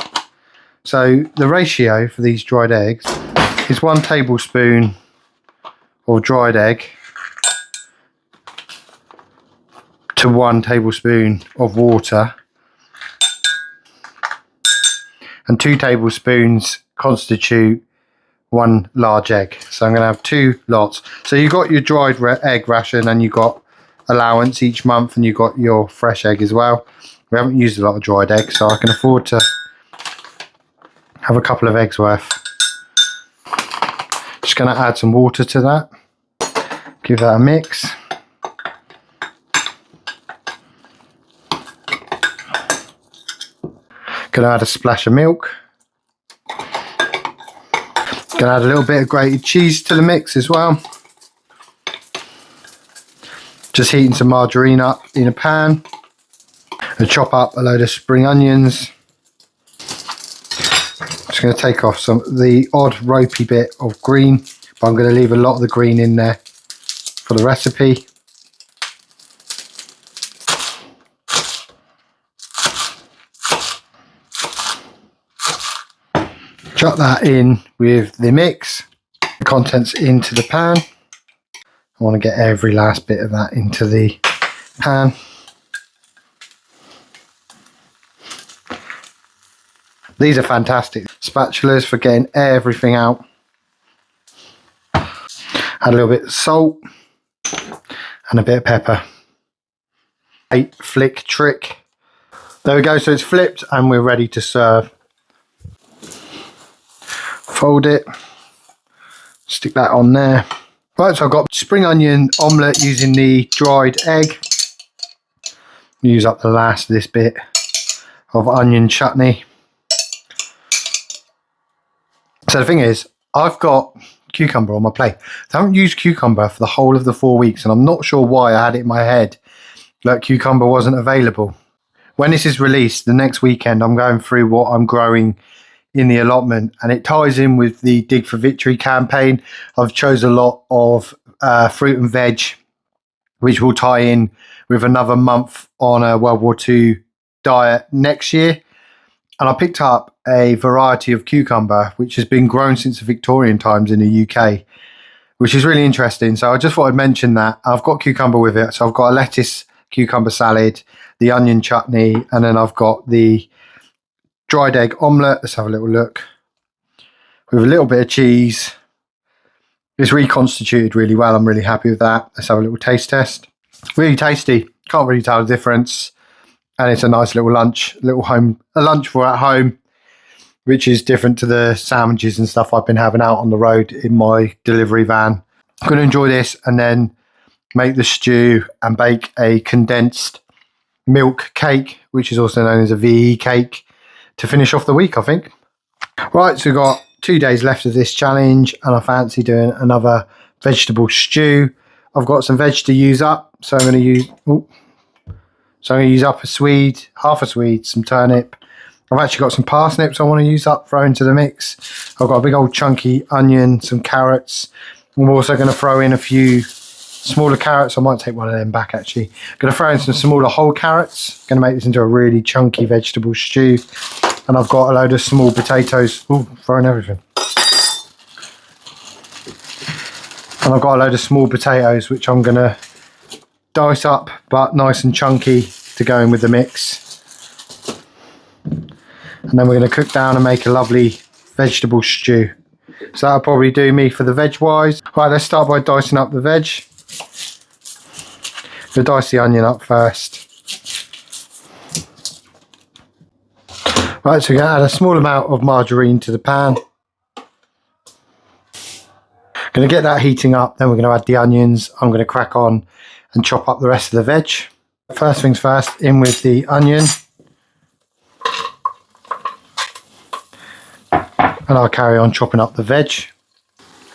So the ratio for these dried eggs is 1 tablespoon of dried egg to 1 tablespoon of water, and 2 tablespoons constitute 1 large egg. So I'm going to have 2 lots. So you've got your dried egg ration and you've got allowance each month, and you've got your fresh egg as well. We haven't used a lot of dried egg, so I can afford to have a couple of eggs worth. Just going to add some water to that. Give that a mix. Going to add a splash of milk. Going to add a little bit of grated cheese to the mix as well. Just heating some margarine up in a pan. And chop up a load of spring onions. Just going to take off some of the odd ropey bit of green, but I'm going to leave a lot of the green in there for the recipe. Chuck that in with the mix, the contents into the pan. I want to get every last bit of that into the pan. These are fantastic spatulas for getting everything out. Add a little bit of salt and a bit of pepper. 8 flick trick. There we go, so it's flipped and we're ready to serve. Fold it, stick that on there. Right, so I've got spring onion omelette using the dried egg. Use up the last of this bit of onion chutney. So the thing is, I've got cucumber on my plate. I haven't used cucumber for the whole of the 4 weeks, and I'm not sure why. I had it in my head that cucumber wasn't available. When this is released, the next weekend, I'm going through what I'm growing in the allotment, and it ties in with the Dig for Victory campaign. I've chose a lot of fruit and veg, which will tie in with another month on a World War II diet next year. And I picked up a variety of cucumber which has been grown since the Victorian times in the UK, which is really interesting. So I just thought I'd mention that. I've got cucumber with it. So I've got a lettuce cucumber salad, the onion chutney, and then I've got the dried egg omelette. Let's have a little look. With a little bit of cheese. It's reconstituted really well. I'm really happy with that. Let's have a little taste test. Really tasty. Can't really tell the difference. And it's a nice little lunch, a lunch for at home, which is different to the sandwiches and stuff I've been having out on the road in my delivery van. I'm going to enjoy this and then make the stew and bake a condensed milk cake, which is also known as a WWII cake, to finish off the week, I think. Right, so we've got 2 days left of this challenge and I fancy doing another vegetable stew. I've got some veg to use up, so I'm going to use So I'm going to use up a swede, half a swede, some turnip. I've actually got some parsnips I want to use up, throw into the mix. I've got a big old chunky onion, some carrots. I'm also going to throw in a few smaller carrots. I might take one of them back actually. I'm going to throw in some smaller whole carrots. Going to make this into a really chunky vegetable stew. And I've got a load of small potatoes. Ooh, throwing everything. And I've got a load of small potatoes which I'm going to dice up, but nice and chunky to go in with the mix. And then we're going to cook down and make a lovely vegetable stew. So that'll probably do me for the veg wise. Right, let's start by dicing up the veg. We'll dice the onion up first. Right, so we're going to add a small amount of margarine to the pan. Going to get that heating up, then we're going to add the onions. I'm going to crack on and chop up the rest of the veg. First things first, in with the onion. And I'll carry on chopping up the veg.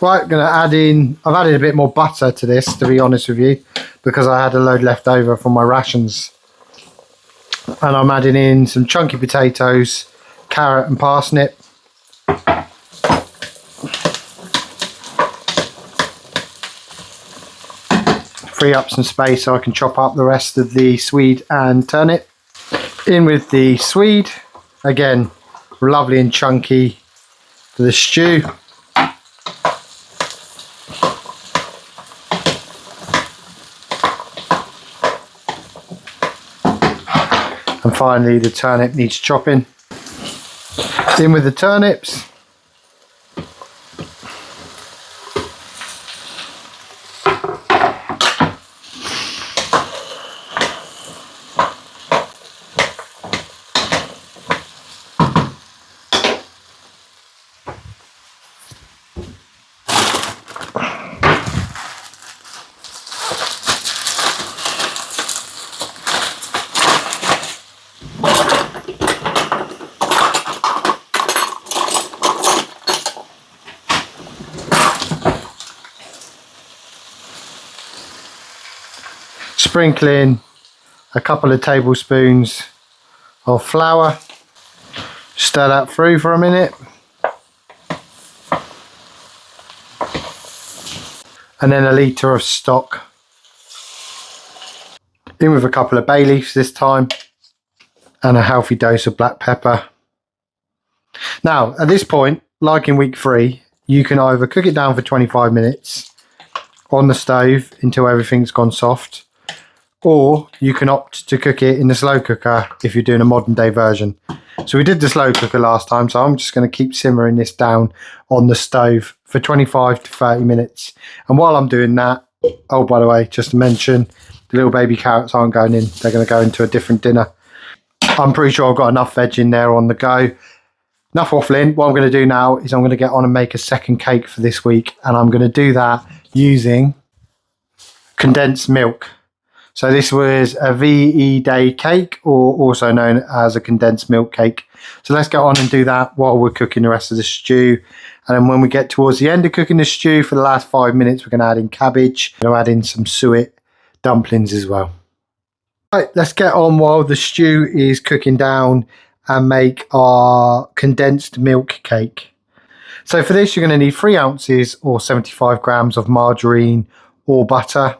Right, going to add in, I've added a bit more butter to this, to be honest with you, because I had a load left over from my rations. And I'm adding in some chunky potatoes, carrot and parsnip. Free up some space so I can chop up the rest of the swede and turnip. In with the swede, again, lovely and chunky for the stew. And finally the turnip needs chopping. In with the turnips. Sprinkle in a couple of tablespoons of flour, stir that through for a minute, and then a litre of stock. In with a couple of bay leaves this time, and a healthy dose of black pepper. Now at this point, like in week 3, you can either cook it down for 25 minutes on the stove until everything's gone soft, or you can opt to cook it in the slow cooker if you're doing a modern day version. So we did the slow cooker last time, so I'm just going to keep simmering this down on the stove for 25 to 30 minutes. And while I'm doing that, oh, by the way, just to mention, the little baby carrots aren't going in. They're going to go into a different dinner. I'm pretty sure I've got enough veg in there on the go. Enough waffling. What I'm going to do now is I'm going to get on and make a second cake for this week. And I'm going to do that using condensed milk. So this was a VE Day cake, or also known as a condensed milk cake. So let's get on and do that while we're cooking the rest of the stew. And then when we get towards the end of cooking the stew, for the last 5 minutes, we're going to add in cabbage. We're going to add in some suet dumplings as well. Right, let's get on while the stew is cooking down and make our condensed milk cake. So for this, you're going to need 3 ounces or 75 grams of margarine or butter.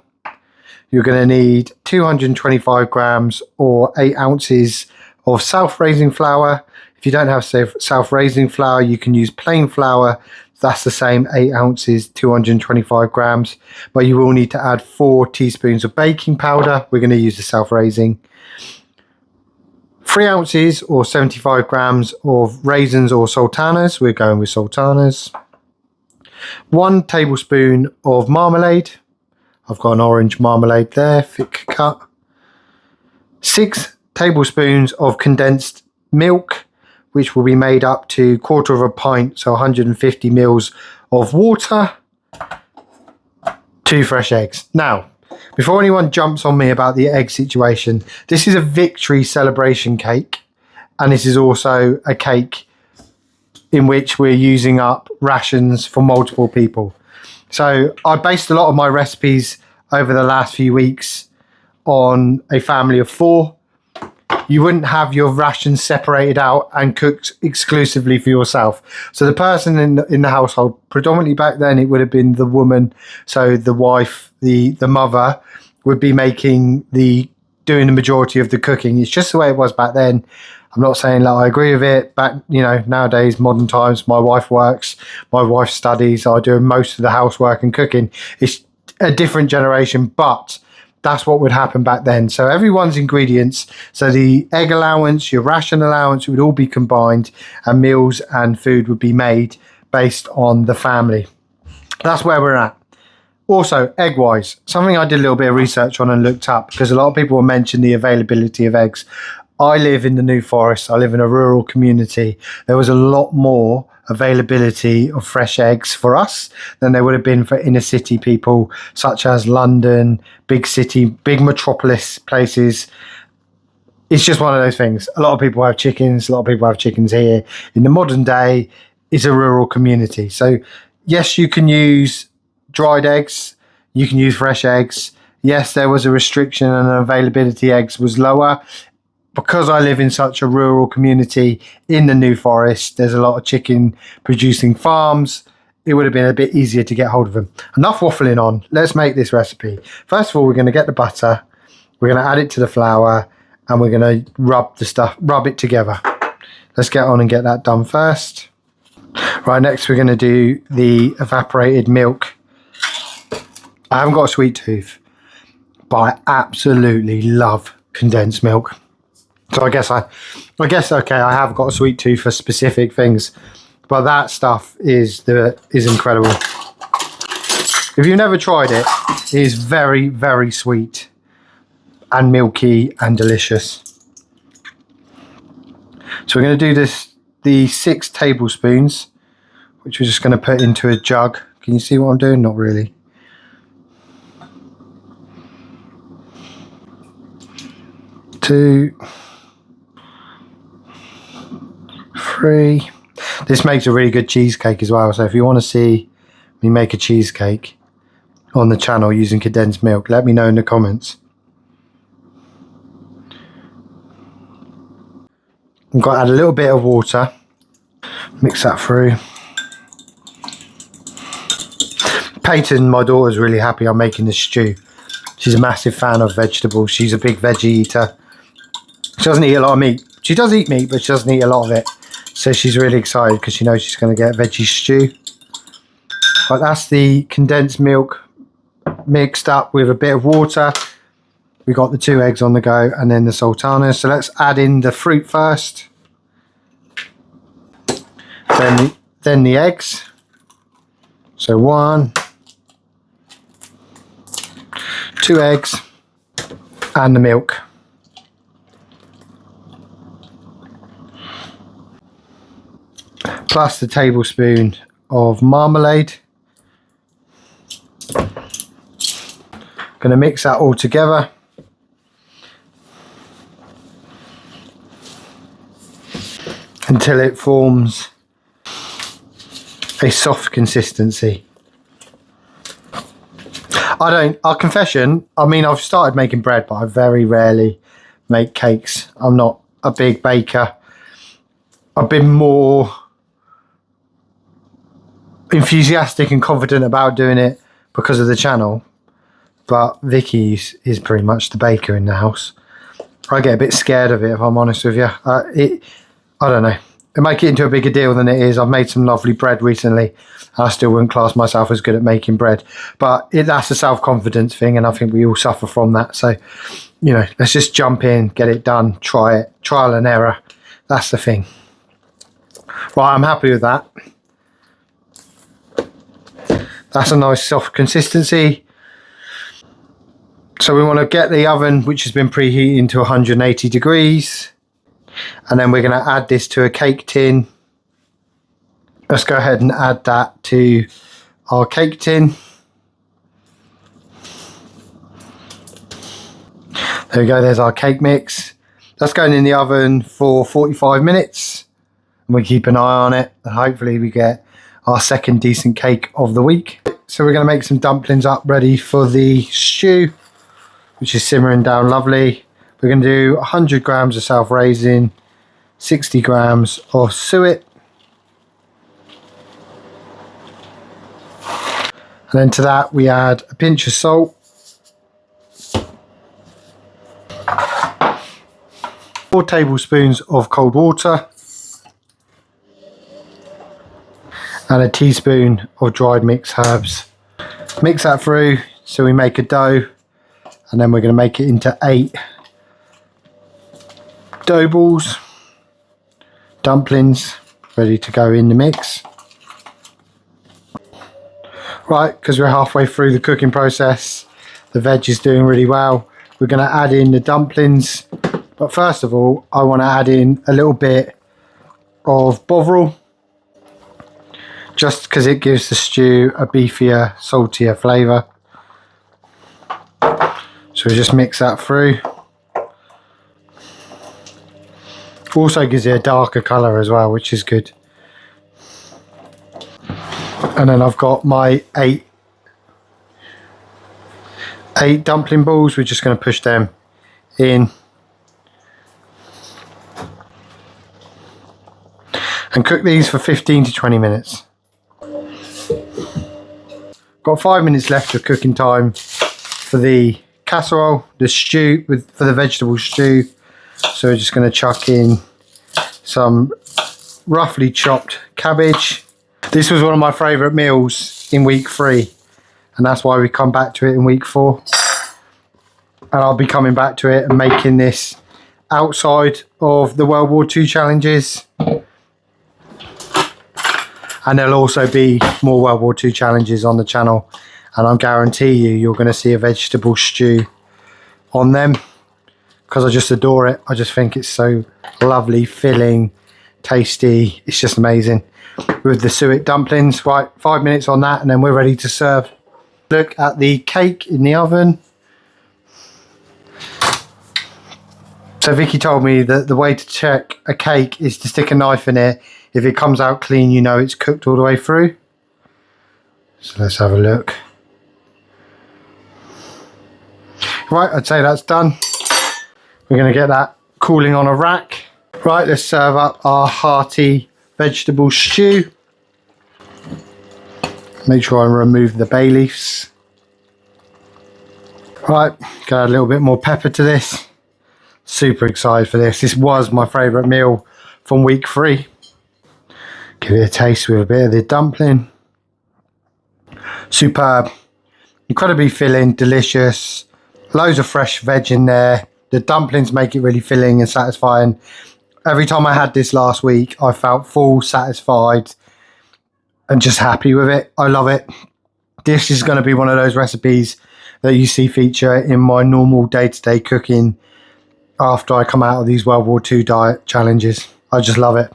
You're going to need 225 grams or 8 ounces of self-raising flour. If you don't have self-raising flour, you can use plain flour. That's the same, 8 ounces, 225 grams. But you will need to add 4 teaspoons of baking powder. We're going to use the self-raising. 3 ounces or 75 grams of raisins or sultanas. We're going with sultanas. 1 tablespoon of marmalade. I've got an orange marmalade there, thick cut. 6 tablespoons of condensed milk, which will be made up to 1/4 of a pint, so 150 mils of water. 2 fresh eggs. Now, before anyone jumps on me about the egg situation, this is a victory celebration cake, and this is also a cake in which we're using up rations for multiple people. So I based a lot of my recipes over the last few weeks on a family of 4. You wouldn't have your rations separated out and cooked exclusively for yourself. So the person in the household, predominantly back then, it would have been the woman. So the wife, the mother, would be doing the majority of the cooking. It's just the way it was back then. I'm not saying that I agree with it. Back, nowadays, modern times, my wife works, my wife studies. I do most of the housework and cooking. It's a different generation, but that's what would happen back then. So everyone's ingredients, so the egg allowance, your ration allowance, would all be combined, and meals and food would be made based on the family. That's where we're at. Also, egg-wise, something I did a little bit of research on and looked up, because a lot of people will mention the availability of eggs. I live in the New Forest. I live in a rural community. There was a lot more availability of fresh eggs for us than there would have been for inner city people, such as London, big city, big metropolis places. It's just one of those things. A lot of people have chickens. A lot of people have chickens here. In the modern day, it's a rural community. So yes, you can use dried eggs. You can use fresh eggs. Yes, there was a restriction and availability eggs was lower. Because I live in such a rural community in the New Forest, there's a lot of chicken producing farms. It would have been a bit easier to get hold of them. Enough waffling on. Let's make this recipe. First of all, we're going to get the butter. We're going to add it to the flour, and we're going to rub it together. Let's get on and get that done first. Right, next we're going to do the evaporated milk. I haven't got a sweet tooth, but I absolutely love condensed milk. So I guess okay, I have got a sweet tooth for specific things, but that stuff is incredible. If you've never tried it, it is very, very sweet and milky and delicious. So we're going to do the 6 tablespoons, which we're just going to put into a jug. Can you see what I'm doing? Not really. 2, 3. This makes a really good cheesecake as well. So if you want to see me make a cheesecake on the channel using condensed milk, let me know in the comments. I've got to add a little bit of water. Mix that through. Peyton, my daughter's really happy I'm making this stew. She's a massive fan of vegetables. She's a big veggie eater. She doesn't eat a lot of meat. She does eat meat, but she doesn't eat a lot of it. So she's really excited because she knows she's going to get veggie stew. But that's the condensed milk mixed up with a bit of water. We got the 2 eggs on the go, and then the sultanas. So let's add in the fruit first. Then the eggs. So 1, 2 eggs, and the milk. Plus the tablespoon of marmalade. Going to mix that all together. Until it forms a soft consistency. Our confession, I mean, I've started making bread, but I very rarely make cakes. I'm not a big baker. I've been more enthusiastic and confident about doing it because of the channel, but Vicky is pretty much the baker in the house. I get a bit scared of it, if I'm honest with you. I don't know. I make it into a bigger deal than it is. I've made some lovely bread recently. I still wouldn't class myself as good at making bread, but that's a self-confidence thing, and I think we all suffer from that. So, let's just jump in, get it done, try it, trial and error. That's the thing. Right, I'm happy with that. That's a nice soft consistency. So we want to get the oven, which has been preheating to 180 degrees. And then we're going to add this to a cake tin. Let's go ahead and add that to our cake tin. There we go, there's our cake mix. That's going in the oven for 45 minutes. And we keep an eye on it, and hopefully we get our second decent cake of the week. So we're going to make some dumplings up ready for the stew. which is simmering down lovely. We're going to do 100 grams of self-raising, 60 grams of suet, and then to that we add a pinch of salt, 4 tablespoons of cold water, and a teaspoon of dried mixed herbs. Mix that through so we make a dough, and then we're going to make it into 8 dough balls, dumplings ready to go in the mix. Right, because we're halfway through the cooking process, the veg is doing really well. We're going to add in the dumplings, but first of all I want to add in a little bit of bovril, just because it gives the stew a beefier, saltier flavour. So we just mix that through. Also gives it a darker colour as well, which is good. And then I've got my 8 dumpling balls. We're just going to push them in and cook these for 15 to 20 minutes. Got 5 minutes left of cooking time for the casserole, the stew, for the vegetable stew. So we're just going to chuck in some roughly chopped cabbage. This was one of my favourite meals in week 3, and that's why we come back to it in week 4. And I'll be coming back to it and making this outside of the World War II challenges. And there'll also be more World War II challenges on the channel, and I guarantee you're going to see a vegetable stew on them, because I just adore it. I just think it's so lovely, filling, tasty. It's just amazing. With the suet dumplings, right, 5 minutes on that and then we're ready to serve. Look at the cake in the oven. So Vicky told me that the way to check a cake is to stick a knife in it. If it comes out clean, you know it's cooked all the way through. So let's have a look. Right, I'd say that's done. We're going to get that cooling on a rack. Right, let's serve up our hearty vegetable stew. Make sure I remove the bay leaves. Right, got a little bit more pepper to this. Super excited for this. This was my favourite meal from week 3. Give it a taste with a bit of the dumpling. Superb. Incredibly filling, delicious. Loads of fresh veg in there. The dumplings make it really filling and satisfying. Every time I had this last week, I felt full, satisfied, and just happy with it. I love it. This is going to be one of those recipes that you see feature in my normal day-to-day cooking after I come out of these World War II diet challenges. I just love it.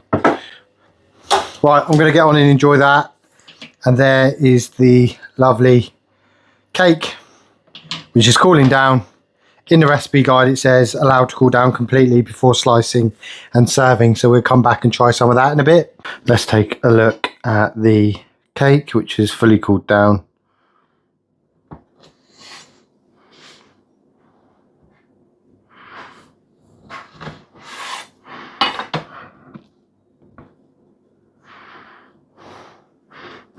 Right, I'm going to get on and enjoy that. And there is the lovely cake, which is cooling down. In the recipe guide it says allowed to cool down completely before slicing and serving, so we'll come back and try some of that in a bit. Let's take a look at the cake, which is fully cooled down.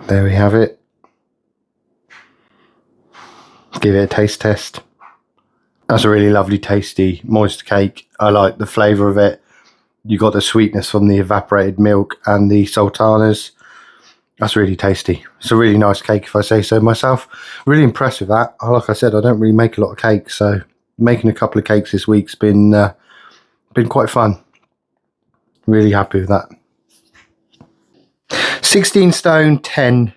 There we have it. Give it a taste test. That's a really lovely, tasty, moist cake. I like the flavour of it. You got the sweetness from the evaporated milk and the sultanas. That's really tasty. It's a really nice cake, if I say so myself. Really impressed with that. Like I said, I don't really make a lot of cakes, so making a couple of cakes this week's been quite fun. Really happy with that. 16 stone, 10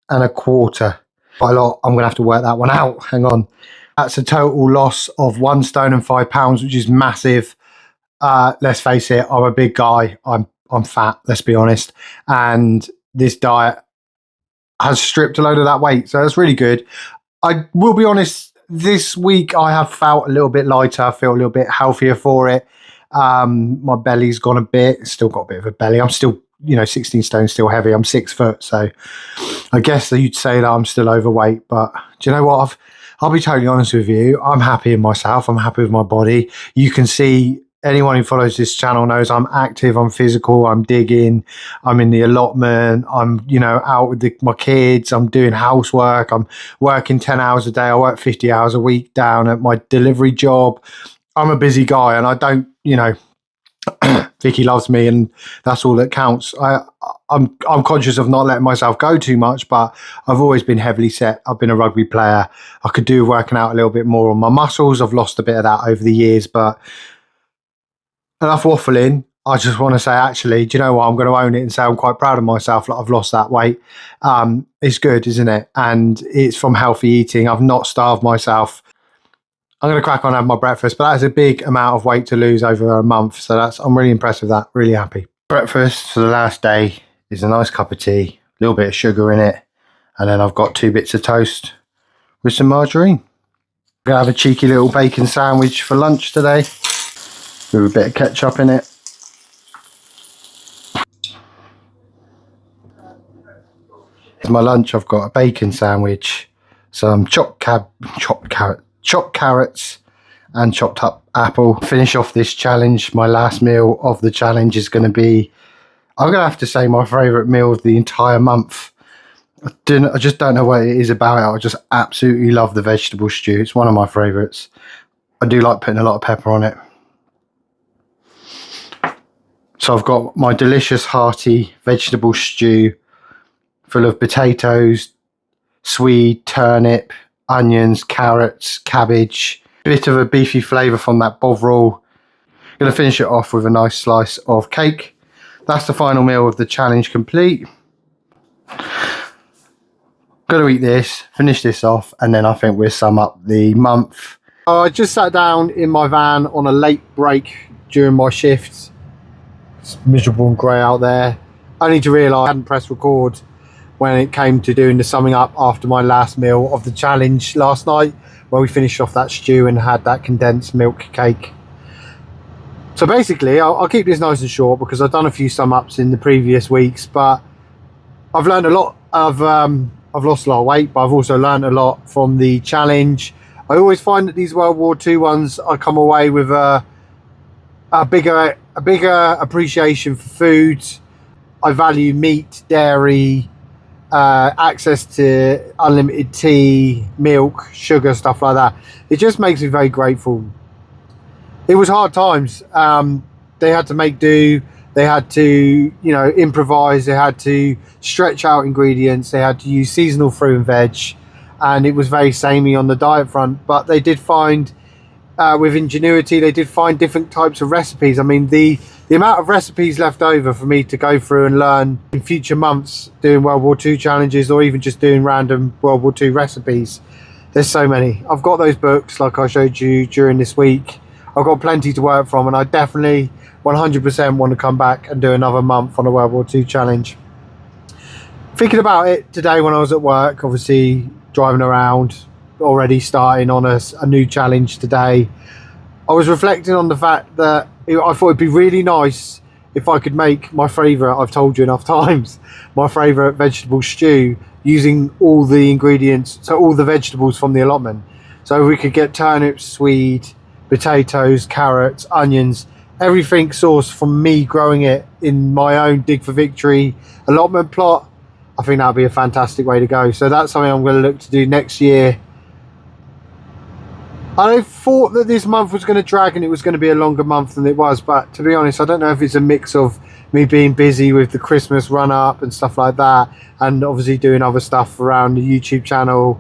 and a quarter. Quite a lot. I'm going to have to work that one out. Hang on. That's a total loss of 1 stone and 5 pounds, which is massive. Let's face it, I'm a big guy. I'm fat, let's be honest. And this diet has stripped a load of that weight. So that's really good. I will be honest, this week I have felt a little bit lighter. I feel a little bit healthier for it. My belly's gone a bit. Still got a bit of a belly. I'm still, 16 stone, still heavy. I'm 6 foot. So I guess that you'd say that I'm still overweight. But do you know what? I'll be totally honest with you. I'm happy in myself. I'm happy with my body. You can see, anyone who follows this channel knows I'm active, I'm physical, I'm digging, I'm in the allotment, I'm, you know, out with my kids, I'm doing housework, I'm working 10 hours a day, I work 50 hours a week down at my delivery job. I'm a busy guy, and I don't, you know, Vicky loves me, and that's all that counts. I'm conscious of not letting myself go too much, but I've always been heavily set. I've been a rugby player. I could do working out a little bit more on my muscles. I've lost a bit of that over the years, but enough waffling. I just want to say, actually, do you know what? I'm going to own it and say I'm quite proud of myself. Like, I've lost that weight. It's good, isn't it? And it's from healthy eating. I've not starved myself. I'm going to crack on and have my breakfast, but that's a big amount of weight to lose over a month. So I'm really impressed with that. Really happy. Breakfast for the last day is a nice cup of tea, a little bit of sugar in it, and then I've got 2 bits of toast with some margarine. I'm going to have a cheeky little bacon sandwich for lunch today with a bit of ketchup in it. For my lunch, I've got a bacon sandwich, some chopped carrots, and chopped up apple. Finish off this challenge. My last meal of the challenge is going to be, I'm going to have to say, my favourite meal of the entire month. I just don't know what it is about it. I just absolutely love the vegetable stew. It's one of my favourites. I do like putting a lot of pepper on it. So I've got my delicious hearty vegetable stew full of potatoes, swede, turnip, onions, carrots, cabbage, bit of a beefy flavour from that bovril. Going to finish it off with a nice slice of cake. That's the final meal of the challenge complete. Going to eat this, finish this off, and then I think we'll sum up the month. I just sat down in my van on a late break during my shifts. It's miserable and grey out there. Only to realise I hadn't pressed record when it came to doing the summing up after my last meal of the challenge last night, where we finished off that stew and had that condensed milk cake. So basically, I'll keep this nice and short because I've done a few sum ups in the previous weeks, but I've learned a lot. I've lost a lot of weight, but I've also learned a lot from the challenge. I always find that these World War II ones, I come away with a bigger appreciation for food. I value meat, dairy, access to unlimited tea, milk, sugar, stuff like that. It just makes me very grateful. It was hard times. They had to make do. They had to, you know, improvise. They had to stretch out ingredients. They had to use seasonal fruit and veg, and it was very samey on the diet front. But they did find, with ingenuity, they did find different types of recipes. I mean, the amount of recipes left over for me to go through and learn in future months doing World War II challenges, or even just doing random World War II recipes. There's so many. I've got those books like I showed you during this week. I've got plenty to work from, and I definitely 100% want to come back and do another month on a World War II challenge. Thinking about it today when I was at work, obviously driving around, already starting on a new challenge today, I was reflecting on the fact that I thought it'd be really nice if I could make my favourite, I've told you enough times, my favourite vegetable stew using all the ingredients, so all the vegetables from the allotment. So we could get turnips, swede, potatoes, carrots, onions, everything sourced from me growing it in my own Dig for Victory allotment plot. I think that would be a fantastic way to go. So that's something I'm going to look to do next year. I thought that this month was going to drag and it was going to be a longer month than it was, but to be honest, I don't know if it's a mix of me being busy with the Christmas run up and stuff like that, and obviously doing other stuff around the YouTube channel,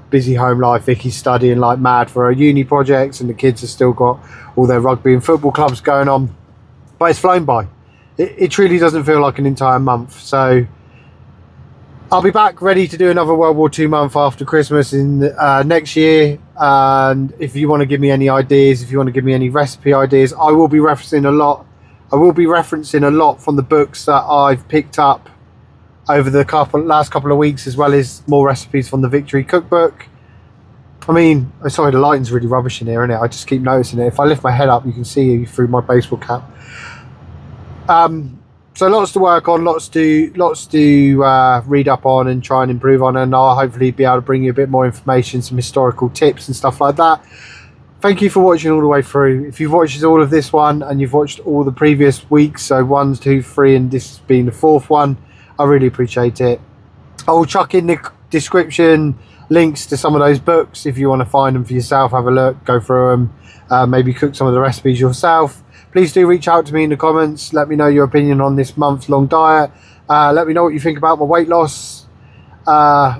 busy home life, Vicky's studying like mad for her uni projects, and the kids have still got all their rugby and football clubs going on, but it's flown by. It truly doesn't feel like an entire month. So I'll be back ready to do another World War II month after Christmas in next year. And if you want to give me any ideas, if you want to give me any recipe ideas, I will be referencing a lot. I will be referencing a lot from the books that I've picked up over the last couple of weeks, as well as more recipes from the Victory cookbook. I mean, sorry, the lighting's really rubbish in here, isn't it? I just keep noticing it. If I lift my head up, you can see through my baseball cap. So lots to work on, lots to read up on and try and improve on, and I'll hopefully be able to bring you a bit more information, some historical tips and stuff like that. Thank you for watching all the way through. If you've watched all of this one and you've watched all the previous weeks, so 1, 2, 3, and this has been the 4th one, I really appreciate it. I will chuck in the description links to some of those books if you want to find them for yourself, have a look, go through them, maybe cook some of the recipes yourself. Please do reach out to me in the comments, let me know your opinion on this month-long diet. Let me know what you think about my weight loss.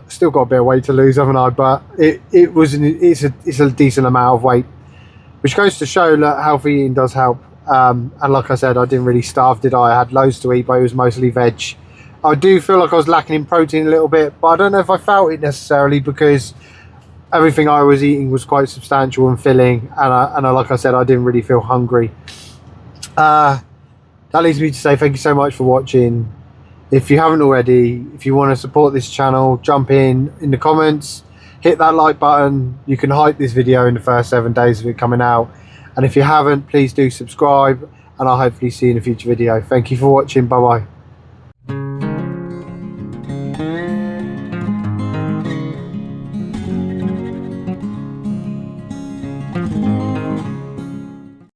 Still got a bit of weight to lose, haven't I? But it's a decent amount of weight, which goes to show that healthy eating does help. And like I said, I didn't really starve, did I? I had loads to eat, but it was mostly veg. I do feel like I was lacking in protein a little bit, but I don't know if I felt it necessarily, because everything I was eating was quite substantial and filling, and like I said, I didn't really feel hungry. That leads me to say thank you so much for watching. If you haven't already, if you want to support this channel, jump in the comments, hit that like button. You can hype this video in the first 7 days of it coming out, and if you haven't, please do subscribe, and I'll hopefully see you in a future video. Thank you for watching. Bye bye.